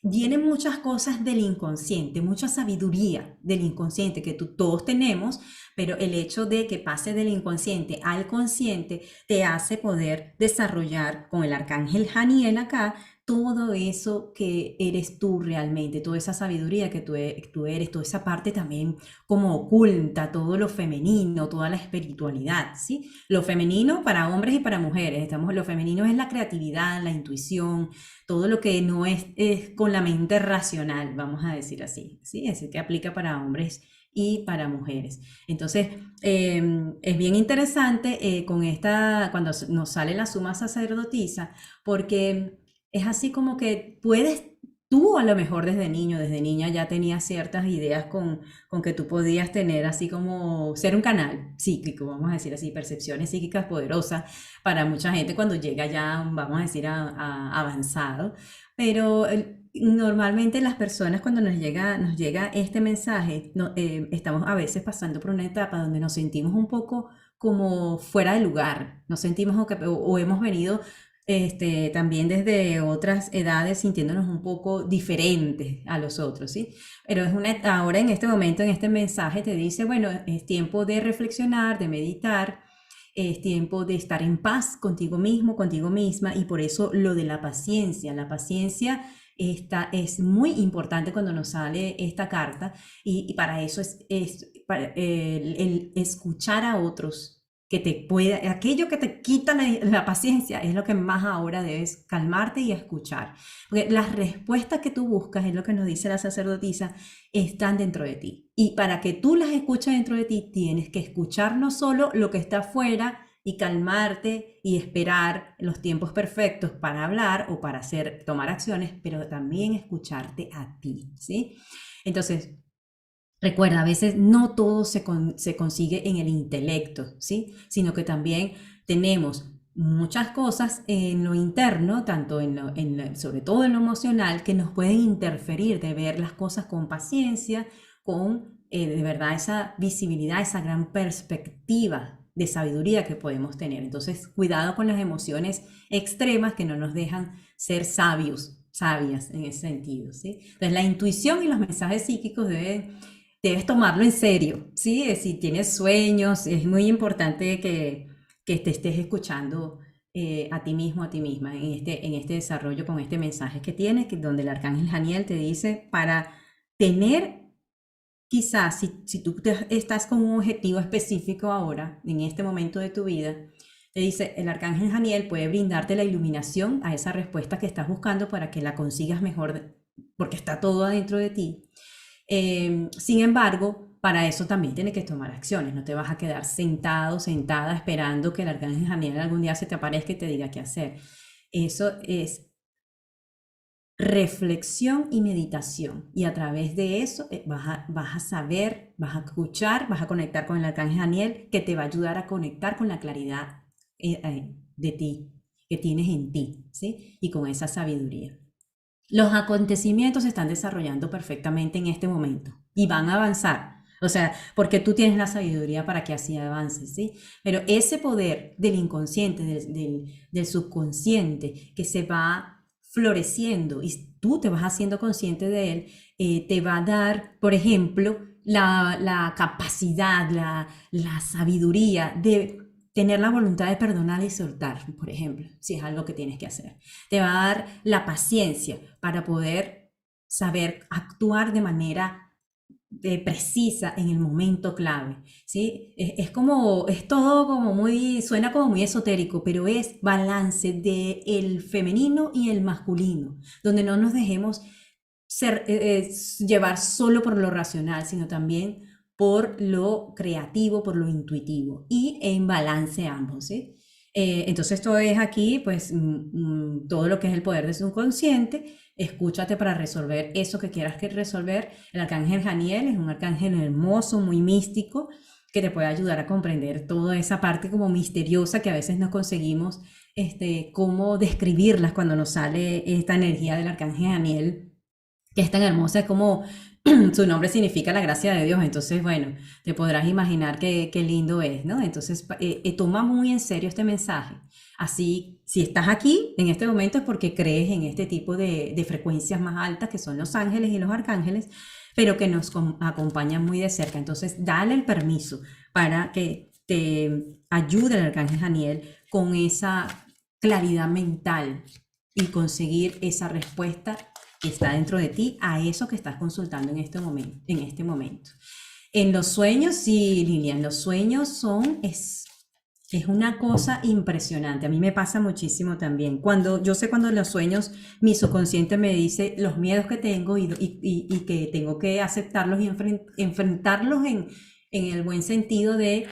vienen muchas cosas del inconsciente, mucha sabiduría del inconsciente que todos tenemos, pero el hecho de que pase del inconsciente al consciente te hace poder desarrollar con el arcángel Janiel acá todo eso que eres tú realmente, toda esa sabiduría que tú eres, toda esa parte también como oculta, todo lo femenino, toda la espiritualidad, ¿sí? Lo femenino para hombres y para mujeres, lo femenino es la creatividad, la intuición, todo lo que no es con la mente racional, vamos a decir así, ¿sí? Es que aplica para hombres y para mujeres. Entonces, es bien interesante cuando nos sale la suma sacerdotisa, porque es así como que tú a lo mejor desde niño, desde niña ya tenías ciertas ideas con que tú podías tener así como ser un canal psíquico, vamos a decir así, percepciones psíquicas poderosas para mucha gente cuando llega ya, vamos a decir, a avanzado. Pero normalmente las personas cuando nos llega este mensaje, estamos a veces pasando por una etapa donde nos sentimos un poco como fuera de lugar, nos sentimos o hemos venido también desde otras edades sintiéndonos un poco diferentes a los otros, ¿sí? Pero ahora en este momento, en este mensaje te dice, bueno, es tiempo de reflexionar, de meditar, es tiempo de estar en paz contigo mismo, contigo misma, y por eso lo de la paciencia es muy importante cuando nos sale esta carta, y para eso el escuchar a otros aquello que te quita la paciencia es lo que más ahora debes calmarte y escuchar. Porque las respuestas que tú buscas, es lo que nos dice la sacerdotisa, están dentro de ti. Y para que tú las escuches dentro de ti, tienes que escuchar no solo lo que está afuera y calmarte y esperar los tiempos perfectos para hablar o para tomar acciones, pero también escucharte a ti, ¿sí? Entonces, recuerda, a veces no todo se consigue en el intelecto, ¿sí? Sino que también tenemos muchas cosas en lo interno, sobre todo en lo emocional, que nos pueden interferir de ver las cosas con paciencia, con de verdad esa visibilidad, esa gran perspectiva de sabiduría que podemos tener. Entonces, cuidado con las emociones extremas que no nos dejan ser sabias en ese sentido, ¿sí? Entonces, la intuición y los mensajes psíquicos debes tomarlo en serio, ¿sí? Si tienes sueños, es muy importante que te estés escuchando a ti mismo, a ti misma, en este desarrollo con este mensaje que tienes, donde el arcángel Janiel te dice para tener, quizás, si tú estás con un objetivo específico ahora, en este momento de tu vida, te dice, el arcángel Janiel puede brindarte la iluminación a esa respuesta que estás buscando para que la consigas mejor, porque está todo adentro de ti. Sin embargo, para eso también tienes que tomar acciones. No te vas a quedar sentado, sentada, esperando que el arcángel Janiel algún día se te aparezca y te diga qué hacer. Eso es reflexión y meditación. Y a través de eso vas a saber, vas a escuchar, vas a conectar con el arcángel Daniel, que te va a ayudar a conectar con la claridad de ti, que tienes en ti, ¿sí? Y con esa sabiduría. Los acontecimientos se están desarrollando perfectamente en este momento y van a avanzar. O sea, porque tú tienes la sabiduría para que así avances, ¿sí? Pero ese poder del inconsciente, del subconsciente, que se va floreciendo y tú te vas haciendo consciente de él, te va a dar, por ejemplo, la capacidad, la sabiduría de tener la voluntad de perdonar y soltar, por ejemplo, si es algo que tienes que hacer. Te va a dar la paciencia para poder saber actuar de manera precisa en el momento clave, ¿sí? Es todo como muy, suena como muy esotérico, pero es balance de el femenino y el masculino, donde no nos dejemos llevar solo por lo racional, sino también por lo creativo, por lo intuitivo y en balance ambos, ¿sí? Entonces esto es aquí, pues, todo lo que es el poder de subconsciente. Escúchate para resolver eso que quieras que resolver. El arcángel Janiel es un arcángel hermoso, muy místico, que te puede ayudar a comprender toda esa parte como misteriosa que a veces no conseguimos cómo describirlas cuando nos sale esta energía del arcángel Janiel, que es tan hermosa, es como su nombre significa la gracia de Dios. Entonces, bueno, te podrás imaginar qué lindo es, ¿no? Entonces, toma muy en serio este mensaje. Así, si estás aquí en este momento es porque crees en este tipo de frecuencias más altas, que son los ángeles y los arcángeles, pero que nos acompañan muy de cerca. Entonces, dale el permiso para que te ayude el arcángel Daniel con esa claridad mental y conseguir esa respuesta que está dentro de ti a eso que estás consultando en este momento. En los sueños, sí, Lilian, los sueños es una cosa impresionante. A mí me pasa muchísimo también. Yo sé cuando en los sueños mi subconsciente me dice los miedos que tengo y que tengo que aceptarlos y enfrentarlos en el buen sentido de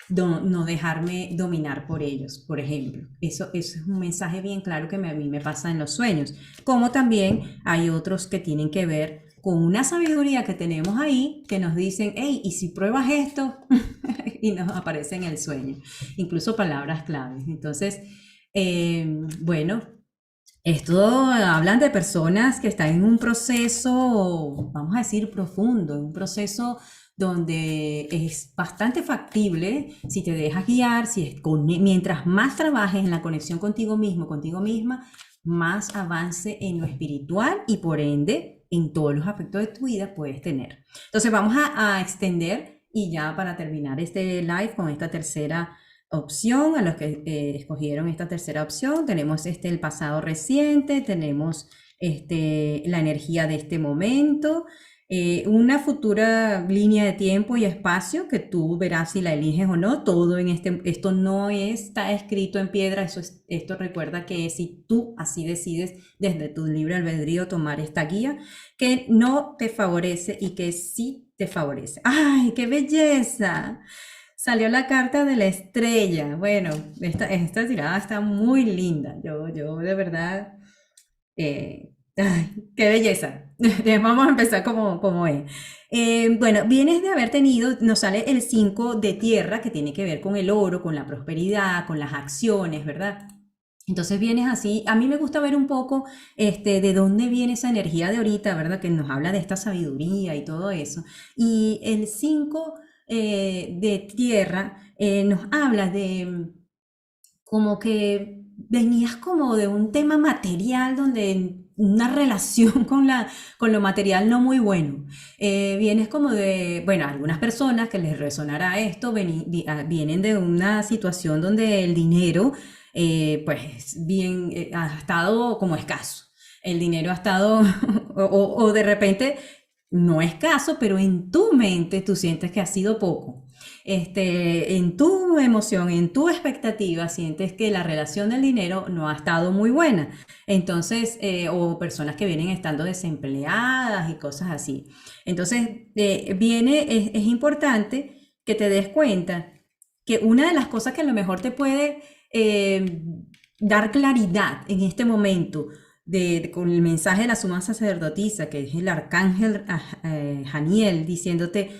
no dejarme dominar por ellos, por ejemplo. Eso es un mensaje bien claro que a mí me pasa en los sueños. Como también hay otros que tienen que ver con una sabiduría que tenemos ahí, que nos dicen, hey, ¿y si pruebas esto? Y nos aparece en el sueño. Incluso palabras claves. Entonces, bueno, esto hablan de personas que están en un proceso, vamos a decir, profundo, en un proceso donde es bastante factible si te dejas guiar, mientras más trabajes en la conexión contigo mismo, contigo misma, más avance en lo espiritual y por ende en todos los aspectos de tu vida puedes tener. Entonces vamos a extender y ya para terminar este live con esta tercera opción, a los que escogieron esta tercera opción, tenemos el pasado reciente, tenemos la energía de este momento, una futura línea de tiempo y espacio que tú verás si la eliges o no. Todo esto no está escrito en piedra. Esto recuerda que si tú así decides desde tu libre albedrío tomar esta guía, que no te favorece y que sí te favorece. ¡Ay, qué belleza! Salió la carta de la estrella. Bueno, esta tirada está muy linda. Yo de verdad... Ay, qué belleza. Vamos a empezar como es. Bueno, vienes de haber tenido, nos sale el 5 de tierra, que tiene que ver con el oro, con la prosperidad, con las acciones, ¿verdad? Entonces vienes así, a mí me gusta ver un poco de dónde viene esa energía de ahorita, ¿verdad? Que nos habla de esta sabiduría y todo eso. Y el 5 de tierra nos habla de como que venías como de un tema material donde una relación con lo material no muy bueno. Vienes como de, bueno, algunas personas que les resonará esto vienen de una situación donde el dinero, pues bien, ha estado como escaso. El dinero ha estado, o de repente, no escaso, pero en tu mente tú sientes que ha sido poco. En tu emoción, en tu expectativa, sientes que la relación del dinero no ha estado muy buena. Entonces, o personas que vienen estando desempleadas y cosas así. Entonces, es importante que te des cuenta que una de las cosas que a lo mejor te puede dar claridad en este momento con el mensaje de la suma sacerdotisa, que es el arcángel Janiel, diciéndote,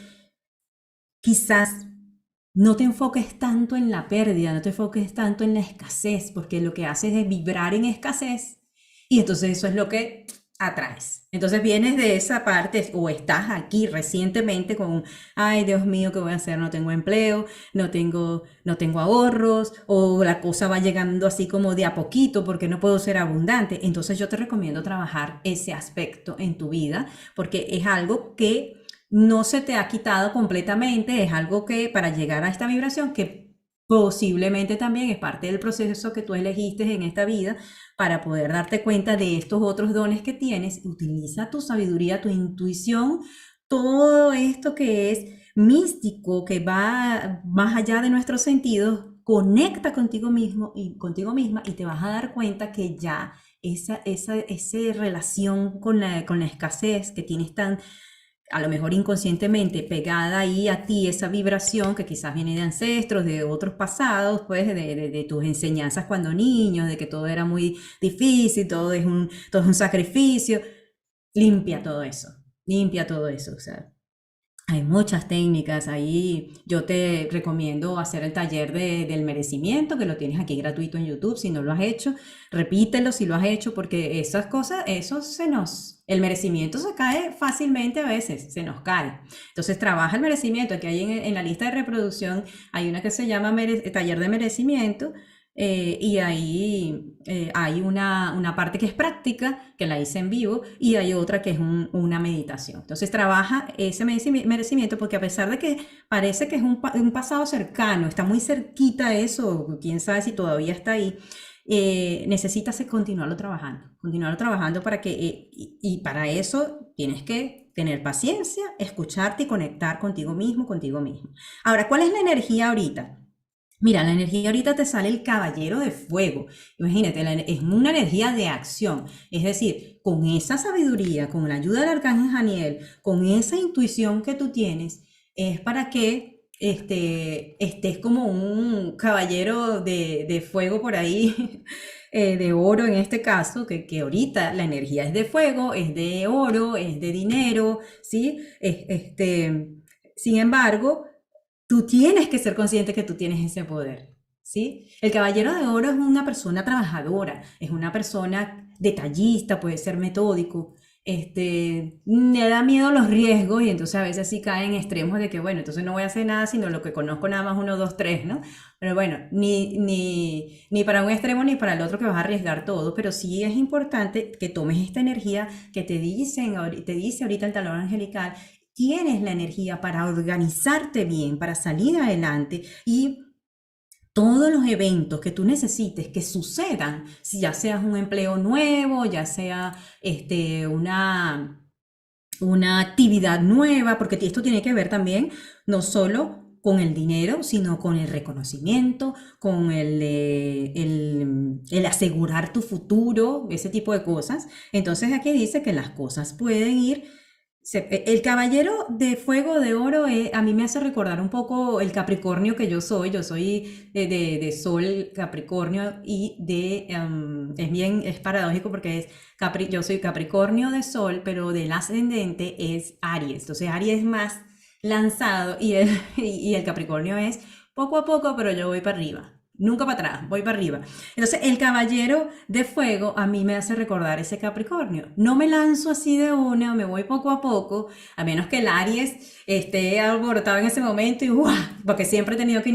quizás no te enfoques tanto en la pérdida, no te enfoques tanto en la escasez, porque lo que haces es vibrar en escasez y entonces eso es lo que atraes. Entonces vienes de esa parte o estás aquí recientemente con, ay Dios mío, ¿qué voy a hacer? No tengo empleo, no tengo ahorros, o la cosa va llegando así como de a poquito porque no puedo ser abundante. Entonces yo te recomiendo trabajar ese aspecto en tu vida porque es algo que no se te ha quitado completamente, es algo que para llegar a esta vibración que posiblemente también es parte del proceso que tú elegiste en esta vida para poder darte cuenta de estos otros dones que tienes. Utiliza tu sabiduría, tu intuición, todo esto que es místico, que va más allá de nuestros sentidos, conecta contigo mismo y contigo misma y te vas a dar cuenta que ya esa relación con la escasez que tienes tan a lo mejor inconscientemente pegada ahí a ti, esa vibración que quizás viene de ancestros, de otros pasados, pues de tus enseñanzas cuando niños, de que todo era muy difícil, todo es un sacrificio. Limpia todo eso, o sea, hay muchas técnicas ahí. Yo te recomiendo hacer el taller del merecimiento, que lo tienes aquí gratuito en YouTube. Si no lo has hecho, repítelo si lo has hecho, porque esas cosas, el merecimiento se cae fácilmente a veces, se nos cae. Entonces trabaja el merecimiento. Aquí hay en la lista de reproducción, hay una que se llama taller de merecimiento. Y ahí hay una parte que es práctica, que la hice en vivo, y hay otra que es una meditación. Entonces trabaja ese merecimiento porque a pesar de que parece que es un pasado cercano, está muy cerquita eso, quién sabe si todavía está ahí, necesitas continuarlo trabajando para que, y para eso tienes que tener paciencia, escucharte y conectar contigo mismo, contigo mismo. Ahora, ¿cuál es la energía ahorita? Mira, la energía ahorita te sale el caballero de fuego. Imagínate, es una energía de acción. Es decir, con esa sabiduría, con la ayuda del arcángel Janiel, con esa intuición que tú tienes, es para que estés como un caballero de fuego por ahí, de oro en este caso, que ahorita la energía es de fuego, es de oro, es de dinero, ¿sí? Sin embargo, tú tienes que ser consciente que tú tienes ese poder, ¿sí? El caballero de oro es una persona trabajadora, es una persona detallista, puede ser metódico, le da miedo los riesgos y entonces a veces sí cae en extremos de que, bueno, entonces no voy a hacer nada, sino lo que conozco nada más uno, dos, tres, ¿no? Pero bueno, ni para un extremo ni para el otro que vas a arriesgar todo, pero sí es importante que tomes esta energía que te dice ahorita el talón angelical. Tienes la energía para organizarte bien, para salir adelante y todos los eventos que tú necesites que sucedan, si ya seas un empleo nuevo, ya sea una actividad nueva, porque esto tiene que ver también no solo con el dinero, sino con el reconocimiento, con el asegurar tu futuro, ese tipo de cosas. Entonces aquí dice que las cosas pueden ir. El caballero de fuego de oro a mí me hace recordar un poco el Capricornio que yo soy de Sol Capricornio y es paradójico porque yo soy Capricornio de Sol, pero del ascendente es Aries, entonces Aries es más lanzado y el Capricornio es poco a poco, pero yo voy para arriba. Nunca para atrás, voy para arriba. Entonces, el caballero de fuego a mí me hace recordar ese Capricornio. No me lanzo así de una, me voy poco a poco, a menos que el Aries esté alborotado en ese momento y ¡guau! Porque siempre he tenido que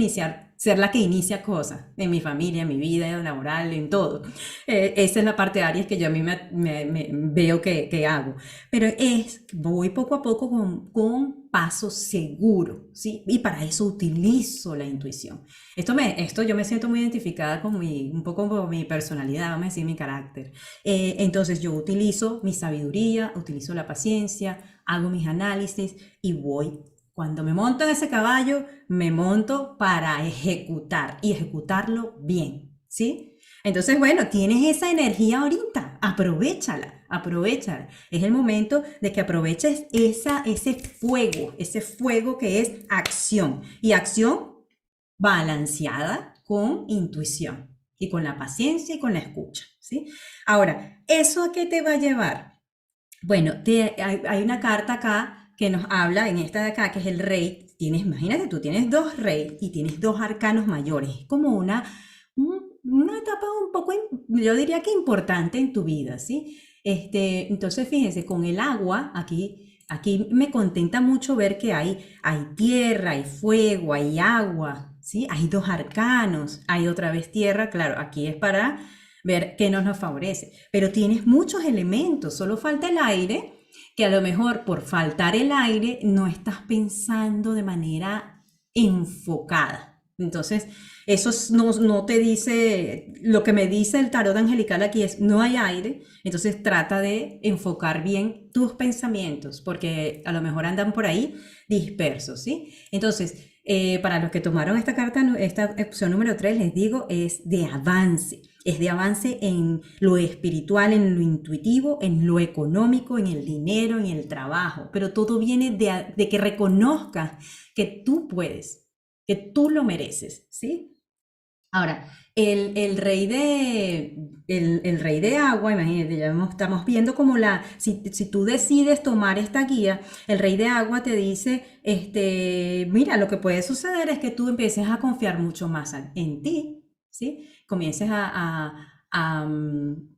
ser la que inicia cosas en mi familia, en mi vida laboral, en todo. Esa es la parte de Aries que yo a mí me veo que hago. Pero voy poco a poco con paso seguro, ¿sí? Y para eso utilizo la intuición. Esto yo me siento muy identificada con un poco con mi personalidad, vamos a decir, mi carácter. Entonces yo utilizo mi sabiduría, utilizo la paciencia, hago mis análisis y voy. Cuando me monto en ese caballo, me monto para ejecutar y ejecutarlo bien, ¿sí? Entonces, bueno, tienes esa energía ahorita, aprovechala. Es el momento de que aproveches ese fuego que es acción. Y acción balanceada con intuición. y con la paciencia y con la escucha, ¿sí? Ahora, ¿eso a qué te va a llevar? Bueno, hay una carta acá que nos habla, en esta de acá, que es el rey. Imagínate, tú tienes dos reyes y tienes dos arcanos mayores. Es como una etapa un poco, yo diría que importante en tu vida, ¿sí? Entonces, fíjense, con el agua, aquí me contenta mucho ver que hay tierra, hay fuego, hay agua, ¿sí? Hay dos arcanos, hay otra vez tierra, claro, aquí es para ver qué nos favorece. Pero tienes muchos elementos, solo falta el aire, que a lo mejor por faltar el aire no estás pensando de manera enfocada. Entonces, eso no te dice, lo que me dice el tarot angelical aquí es, no hay aire, entonces trata de enfocar bien tus pensamientos, porque a lo mejor andan por ahí dispersos, ¿sí? Entonces, para los que tomaron esta carta, esta opción número 3, les digo, es de avance. Es de avance en lo espiritual, en lo intuitivo, en lo económico, en el dinero, en el trabajo. Pero todo viene de que reconozcas que tú puedes, que tú lo mereces, ¿sí? Ahora, el rey de agua, imagínate, ya estamos viendo como si tú decides tomar esta guía, el rey de agua te dice, mira, lo que puede suceder es que tú empieces a confiar mucho más en ti, ¿sí? Comiences a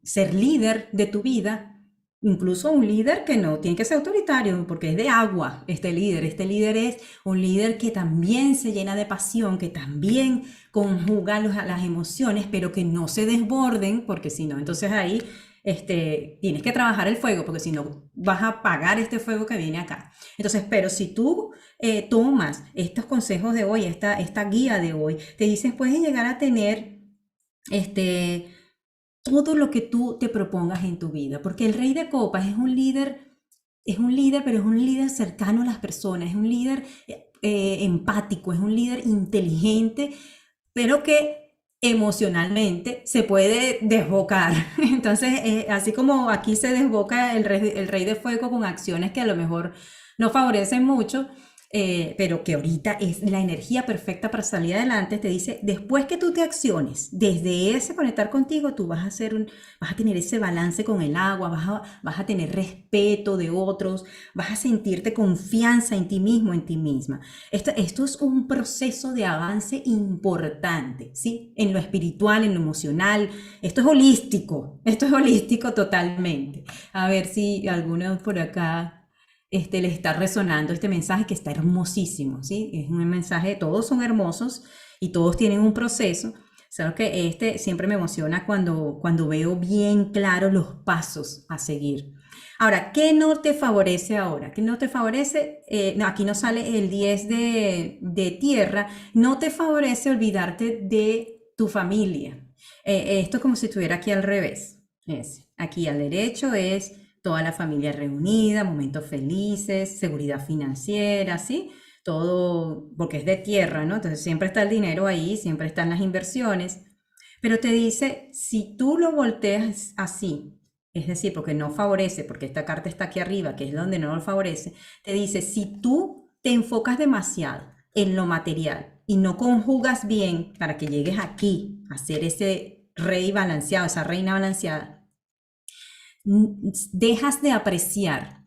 ser líder de tu vida, incluso un líder que no tiene que ser autoritario, porque es de agua este líder. Este líder es un líder que también se llena de pasión, que también conjuga las emociones, pero que no se desborden, porque si no, entonces ahí tienes que trabajar el fuego, porque si no vas a apagar este fuego que viene acá. Entonces, pero si tú tomas estos consejos de hoy, esta guía de hoy, te dices, puedes llegar a tener todo lo que tú te propongas en tu vida, porque el rey de copas es un líder, pero es un líder cercano a las personas, es un líder empático, es un líder inteligente, pero que emocionalmente se puede desbocar. Entonces, así como aquí se desboca el rey de fuego con acciones que a lo mejor no favorecen mucho, pero que ahorita es la energía perfecta para salir adelante, te dice, después que tú te acciones, desde ese conectar contigo, tú vas a tener ese balance con el agua, vas a tener respeto de otros, vas a sentirte confianza en ti mismo, en ti misma. Esto es un proceso de avance importante, ¿sí? En lo espiritual, en lo emocional, esto es holístico totalmente. A ver si alguno por acá le está resonando este mensaje que está hermosísimo, ¿sí? Es un mensaje, todos son hermosos y todos tienen un proceso. Sabes que siempre me emociona cuando veo bien claro los pasos a seguir. Ahora, ¿qué no te favorece ahora? ¿Qué no te favorece? No, aquí nos sale el 10 de tierra. No te favorece olvidarte de tu familia. Esto es como si estuviera aquí al revés. Aquí al derecho es toda la familia reunida, momentos felices, seguridad financiera, ¿sí? Todo, porque es de tierra, ¿no? Entonces siempre está el dinero ahí, siempre están las inversiones, pero te dice, si tú lo volteas así, es decir, porque no favorece, porque esta carta está aquí arriba, que es donde no lo favorece, te dice, si tú te enfocas demasiado en lo material y no conjugas bien para que llegues aquí a ser ese rey balanceado, esa reina balanceada, dejas de apreciar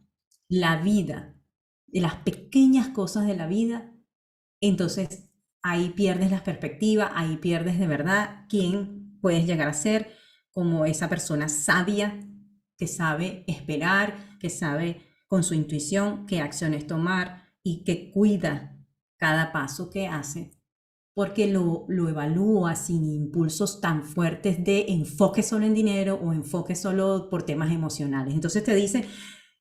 la vida, de las pequeñas cosas de la vida, entonces ahí pierdes la perspectiva, ahí pierdes de verdad quién puedes llegar a ser como esa persona sabia que sabe esperar, que sabe con su intuición qué acciones tomar y que cuida cada paso que hace porque lo evalúa sin impulsos tan fuertes de enfoque solo en dinero o enfoque solo por temas emocionales. Entonces te dice,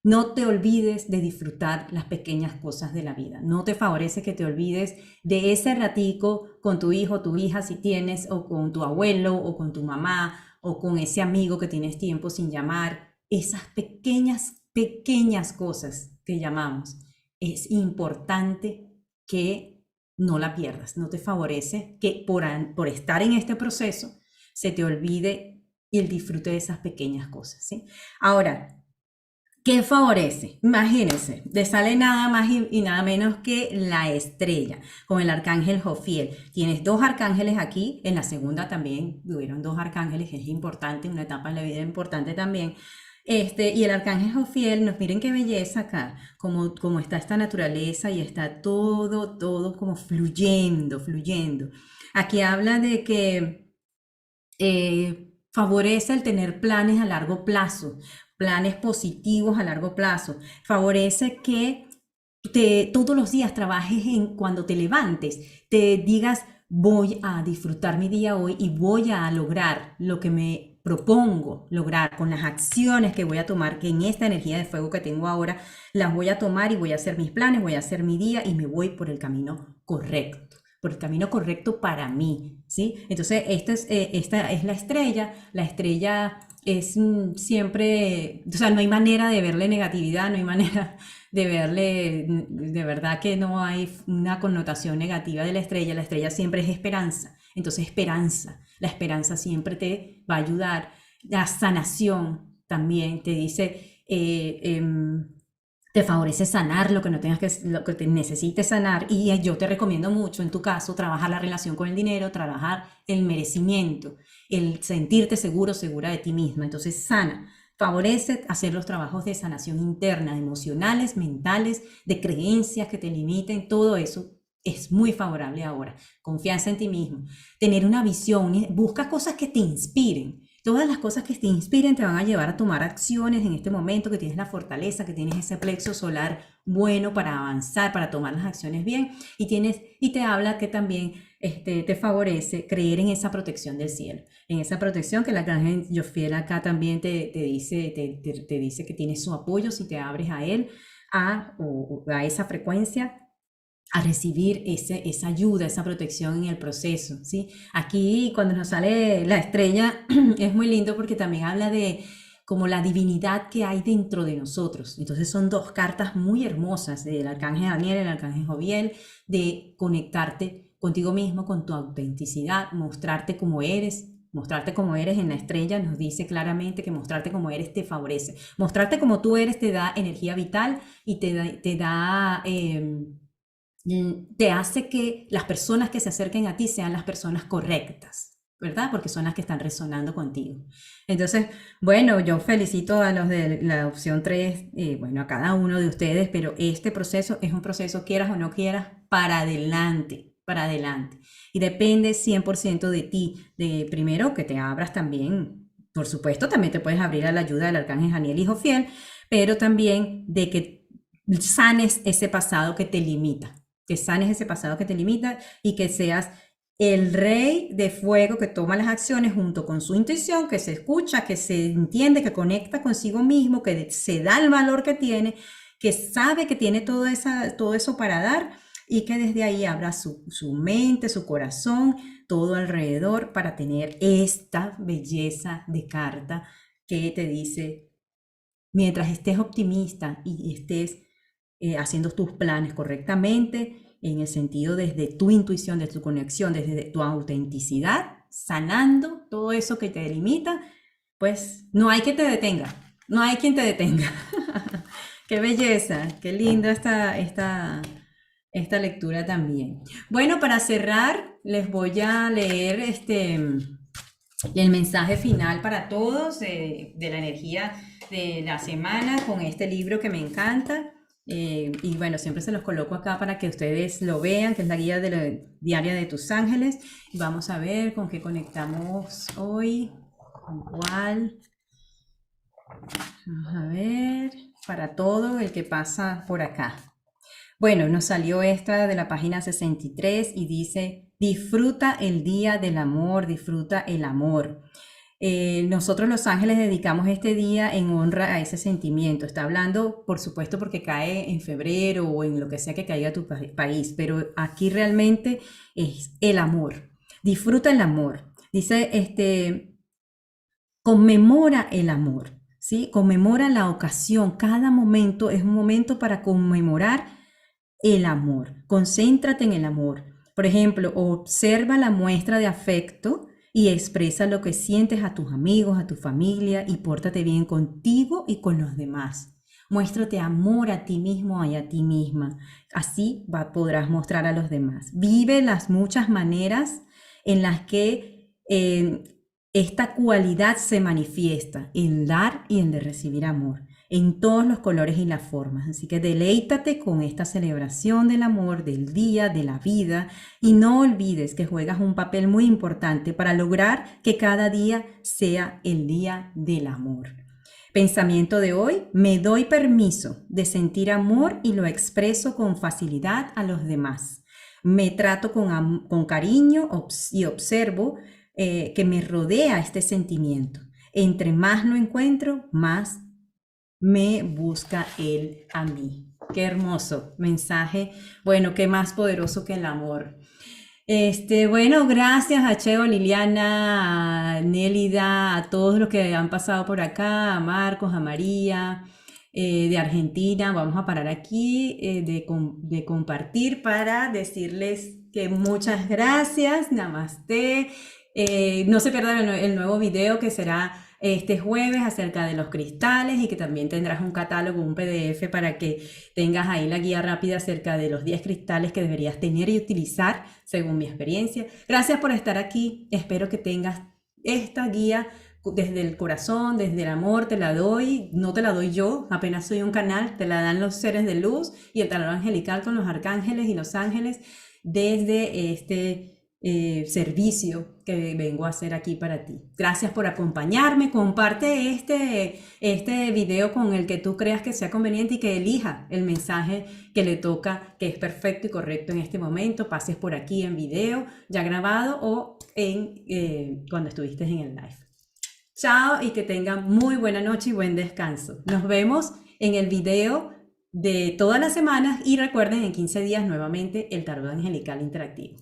no te olvides de disfrutar las pequeñas cosas de la vida. No te favorece que te olvides de ese ratico con tu hijo, tu hija, si tienes, o con tu abuelo, o con tu mamá, o con ese amigo que tienes tiempo sin llamar. Esas pequeñas cosas que llamamos. Es importante que no la pierdas, no te favorece que por estar en este proceso se te olvide el disfrute de esas pequeñas cosas, ¿sí? Ahora, ¿Qué favorece? Imagínense, le sale nada más y nada menos que la estrella, con el arcángel Jofiel. Tienes dos arcángeles aquí, en la segunda también hubieron dos arcángeles, es importante, una etapa en la vida importante también. Y el arcángel Jofiel, nos miren qué belleza acá, como está esta naturaleza y está todo como fluyendo, fluyendo. Aquí habla de que favorece el tener planes a largo plazo, planes positivos a largo plazo. Favorece que todos los días trabajes en cuando te levantes, te digas, voy a disfrutar mi día hoy y voy a lograr lo que me propongo lograr con las acciones que voy a tomar, que en esta energía de fuego que tengo ahora, las voy a tomar y voy a hacer mis planes, voy a hacer mi día y me voy por el camino correcto, por el camino correcto para mí, ¿sí? Entonces, esta es la estrella es siempre, o sea, no hay manera de verle negatividad, no hay manera de verle, de verdad que no hay una connotación negativa de la estrella siempre es esperanza, entonces esperanza, la esperanza siempre te va a ayudar, la sanación también te dice, te favorece sanar lo que no tengas que, lo que te necesites sanar y yo te recomiendo mucho en tu caso trabajar la relación con el dinero, trabajar el merecimiento, el sentirte seguro, segura de ti misma, entonces sana, favorece hacer los trabajos de sanación interna, emocionales, mentales, de creencias que te limiten, todo eso es muy favorable ahora. Confianza en ti mismo, tener una visión, busca cosas que te inspiren. Todas las cosas que te inspiren te van a llevar a tomar acciones en este momento que tienes la fortaleza, que tienes ese plexo solar bueno para avanzar, para tomar las acciones bien y te habla que también te favorece creer en esa protección del cielo, en esa protección que la arcángel Jofiel acá también te dice que tienes su apoyo si te abres a él, a esa frecuencia, a recibir esa ayuda, esa protección en el proceso, ¿sí? Aquí cuando nos sale la estrella es muy lindo porque también habla de como la divinidad que hay dentro de nosotros. Entonces son dos cartas muy hermosas del arcángel Daniel y el arcángel Joviel, de conectarte contigo mismo, con tu autenticidad, mostrarte como eres. Mostrarte como eres en la estrella nos dice claramente que mostrarte como eres te favorece. Mostrarte como tú eres te da energía vital y te hace que las personas que se acerquen a ti sean las personas correctas, ¿verdad? Porque son las que están resonando contigo. Entonces, bueno, yo felicito a los de la opción 3, bueno, a cada uno de ustedes, pero este proceso es un proceso, quieras o no quieras, para adelante, para adelante. Y depende 100% de ti, de primero que te abras también, por supuesto, también te puedes abrir a la ayuda del arcángel Janiel y Jofiel, pero también de que sanes ese pasado que te limita, que sanes ese pasado que te limita y que seas el rey de fuego que toma las acciones junto con su intuición, que se escucha, que se entiende, que conecta consigo mismo, que se da el valor que tiene, que sabe que tiene todo eso para dar y que desde ahí abra su mente, su corazón, todo alrededor para tener esta belleza de carta que te dice, mientras estés optimista y estés haciendo tus planes correctamente, en el sentido desde tu intuición, desde tu conexión, desde tu autenticidad, sanando todo eso que te limita, pues no hay que te detenga, no hay quien te detenga. Qué belleza, qué linda esta lectura también. Bueno, para cerrar, les voy a leer el mensaje final para todos de la energía de la semana con este libro que me encanta. Y bueno, siempre se los coloco acá para que ustedes lo vean, que es la guía diaria de tus ángeles. Y vamos a ver con qué conectamos hoy. ¿Con cuál? Vamos a ver, para todo el que pasa por acá. Bueno, nos salió esta de la página 63 y dice, disfruta el día del amor, disfruta el amor. Nosotros los ángeles dedicamos este día en honra a ese sentimiento. Está hablando, por supuesto, porque cae en febrero o en lo que sea que caiga tu país, pero aquí realmente es el amor. Disfruta el amor. Dice, conmemora el amor, ¿sí? Conmemora la ocasión. Cada momento es un momento para conmemorar el amor. Concéntrate en el amor. Por ejemplo, observa la muestra de afecto y expresa lo que sientes a tus amigos, a tu familia y pórtate bien contigo y con los demás. Muéstrate amor a ti mismo y a ti misma. Así podrás mostrar a los demás. Vive las muchas maneras en las que esta cualidad se manifiesta, en dar y en de recibir amor, en todos los colores y las formas. Así que deleítate con esta celebración del amor, del día, de la vida, y no olvides que juegas un papel muy importante para lograr que cada día sea el día del amor. Pensamiento de hoy: me doy permiso de sentir amor y lo expreso con facilidad a los demás. Me trato con cariño y observo que me rodea este sentimiento. Entre más lo encuentro, más me busca él a mí. Qué hermoso mensaje. Bueno, qué más poderoso que el amor. Bueno, gracias a Cheo, Liliana, a Nélida, a todos los que han pasado por acá, a Marcos, a María, de Argentina. Vamos a parar aquí de compartir para decirles que muchas gracias, namaste. No se pierdan el nuevo video que será este jueves acerca de los cristales, y que también tendrás un catálogo, un PDF, para que tengas ahí la guía rápida acerca de los 10 cristales que deberías tener y utilizar según mi experiencia. Gracias por estar aquí. Espero que tengas esta guía desde el corazón, desde el amor. Te la doy, no te la doy yo, apenas soy un canal, te la dan los seres de luz y el tablero angelical con los arcángeles y los ángeles desde este servicio que vengo a hacer aquí para ti. Gracias por acompañarme. Comparte este video con el que tú creas que sea conveniente y que elija el mensaje que le toca, que es perfecto y correcto en este momento. Pases por aquí en video ya grabado o cuando estuviste en el live. Chao, y que tengan muy buena noche y buen descanso. Nos vemos en el video de todas las semanas, y recuerden, en 15 días nuevamente el tarot angelical interactivo.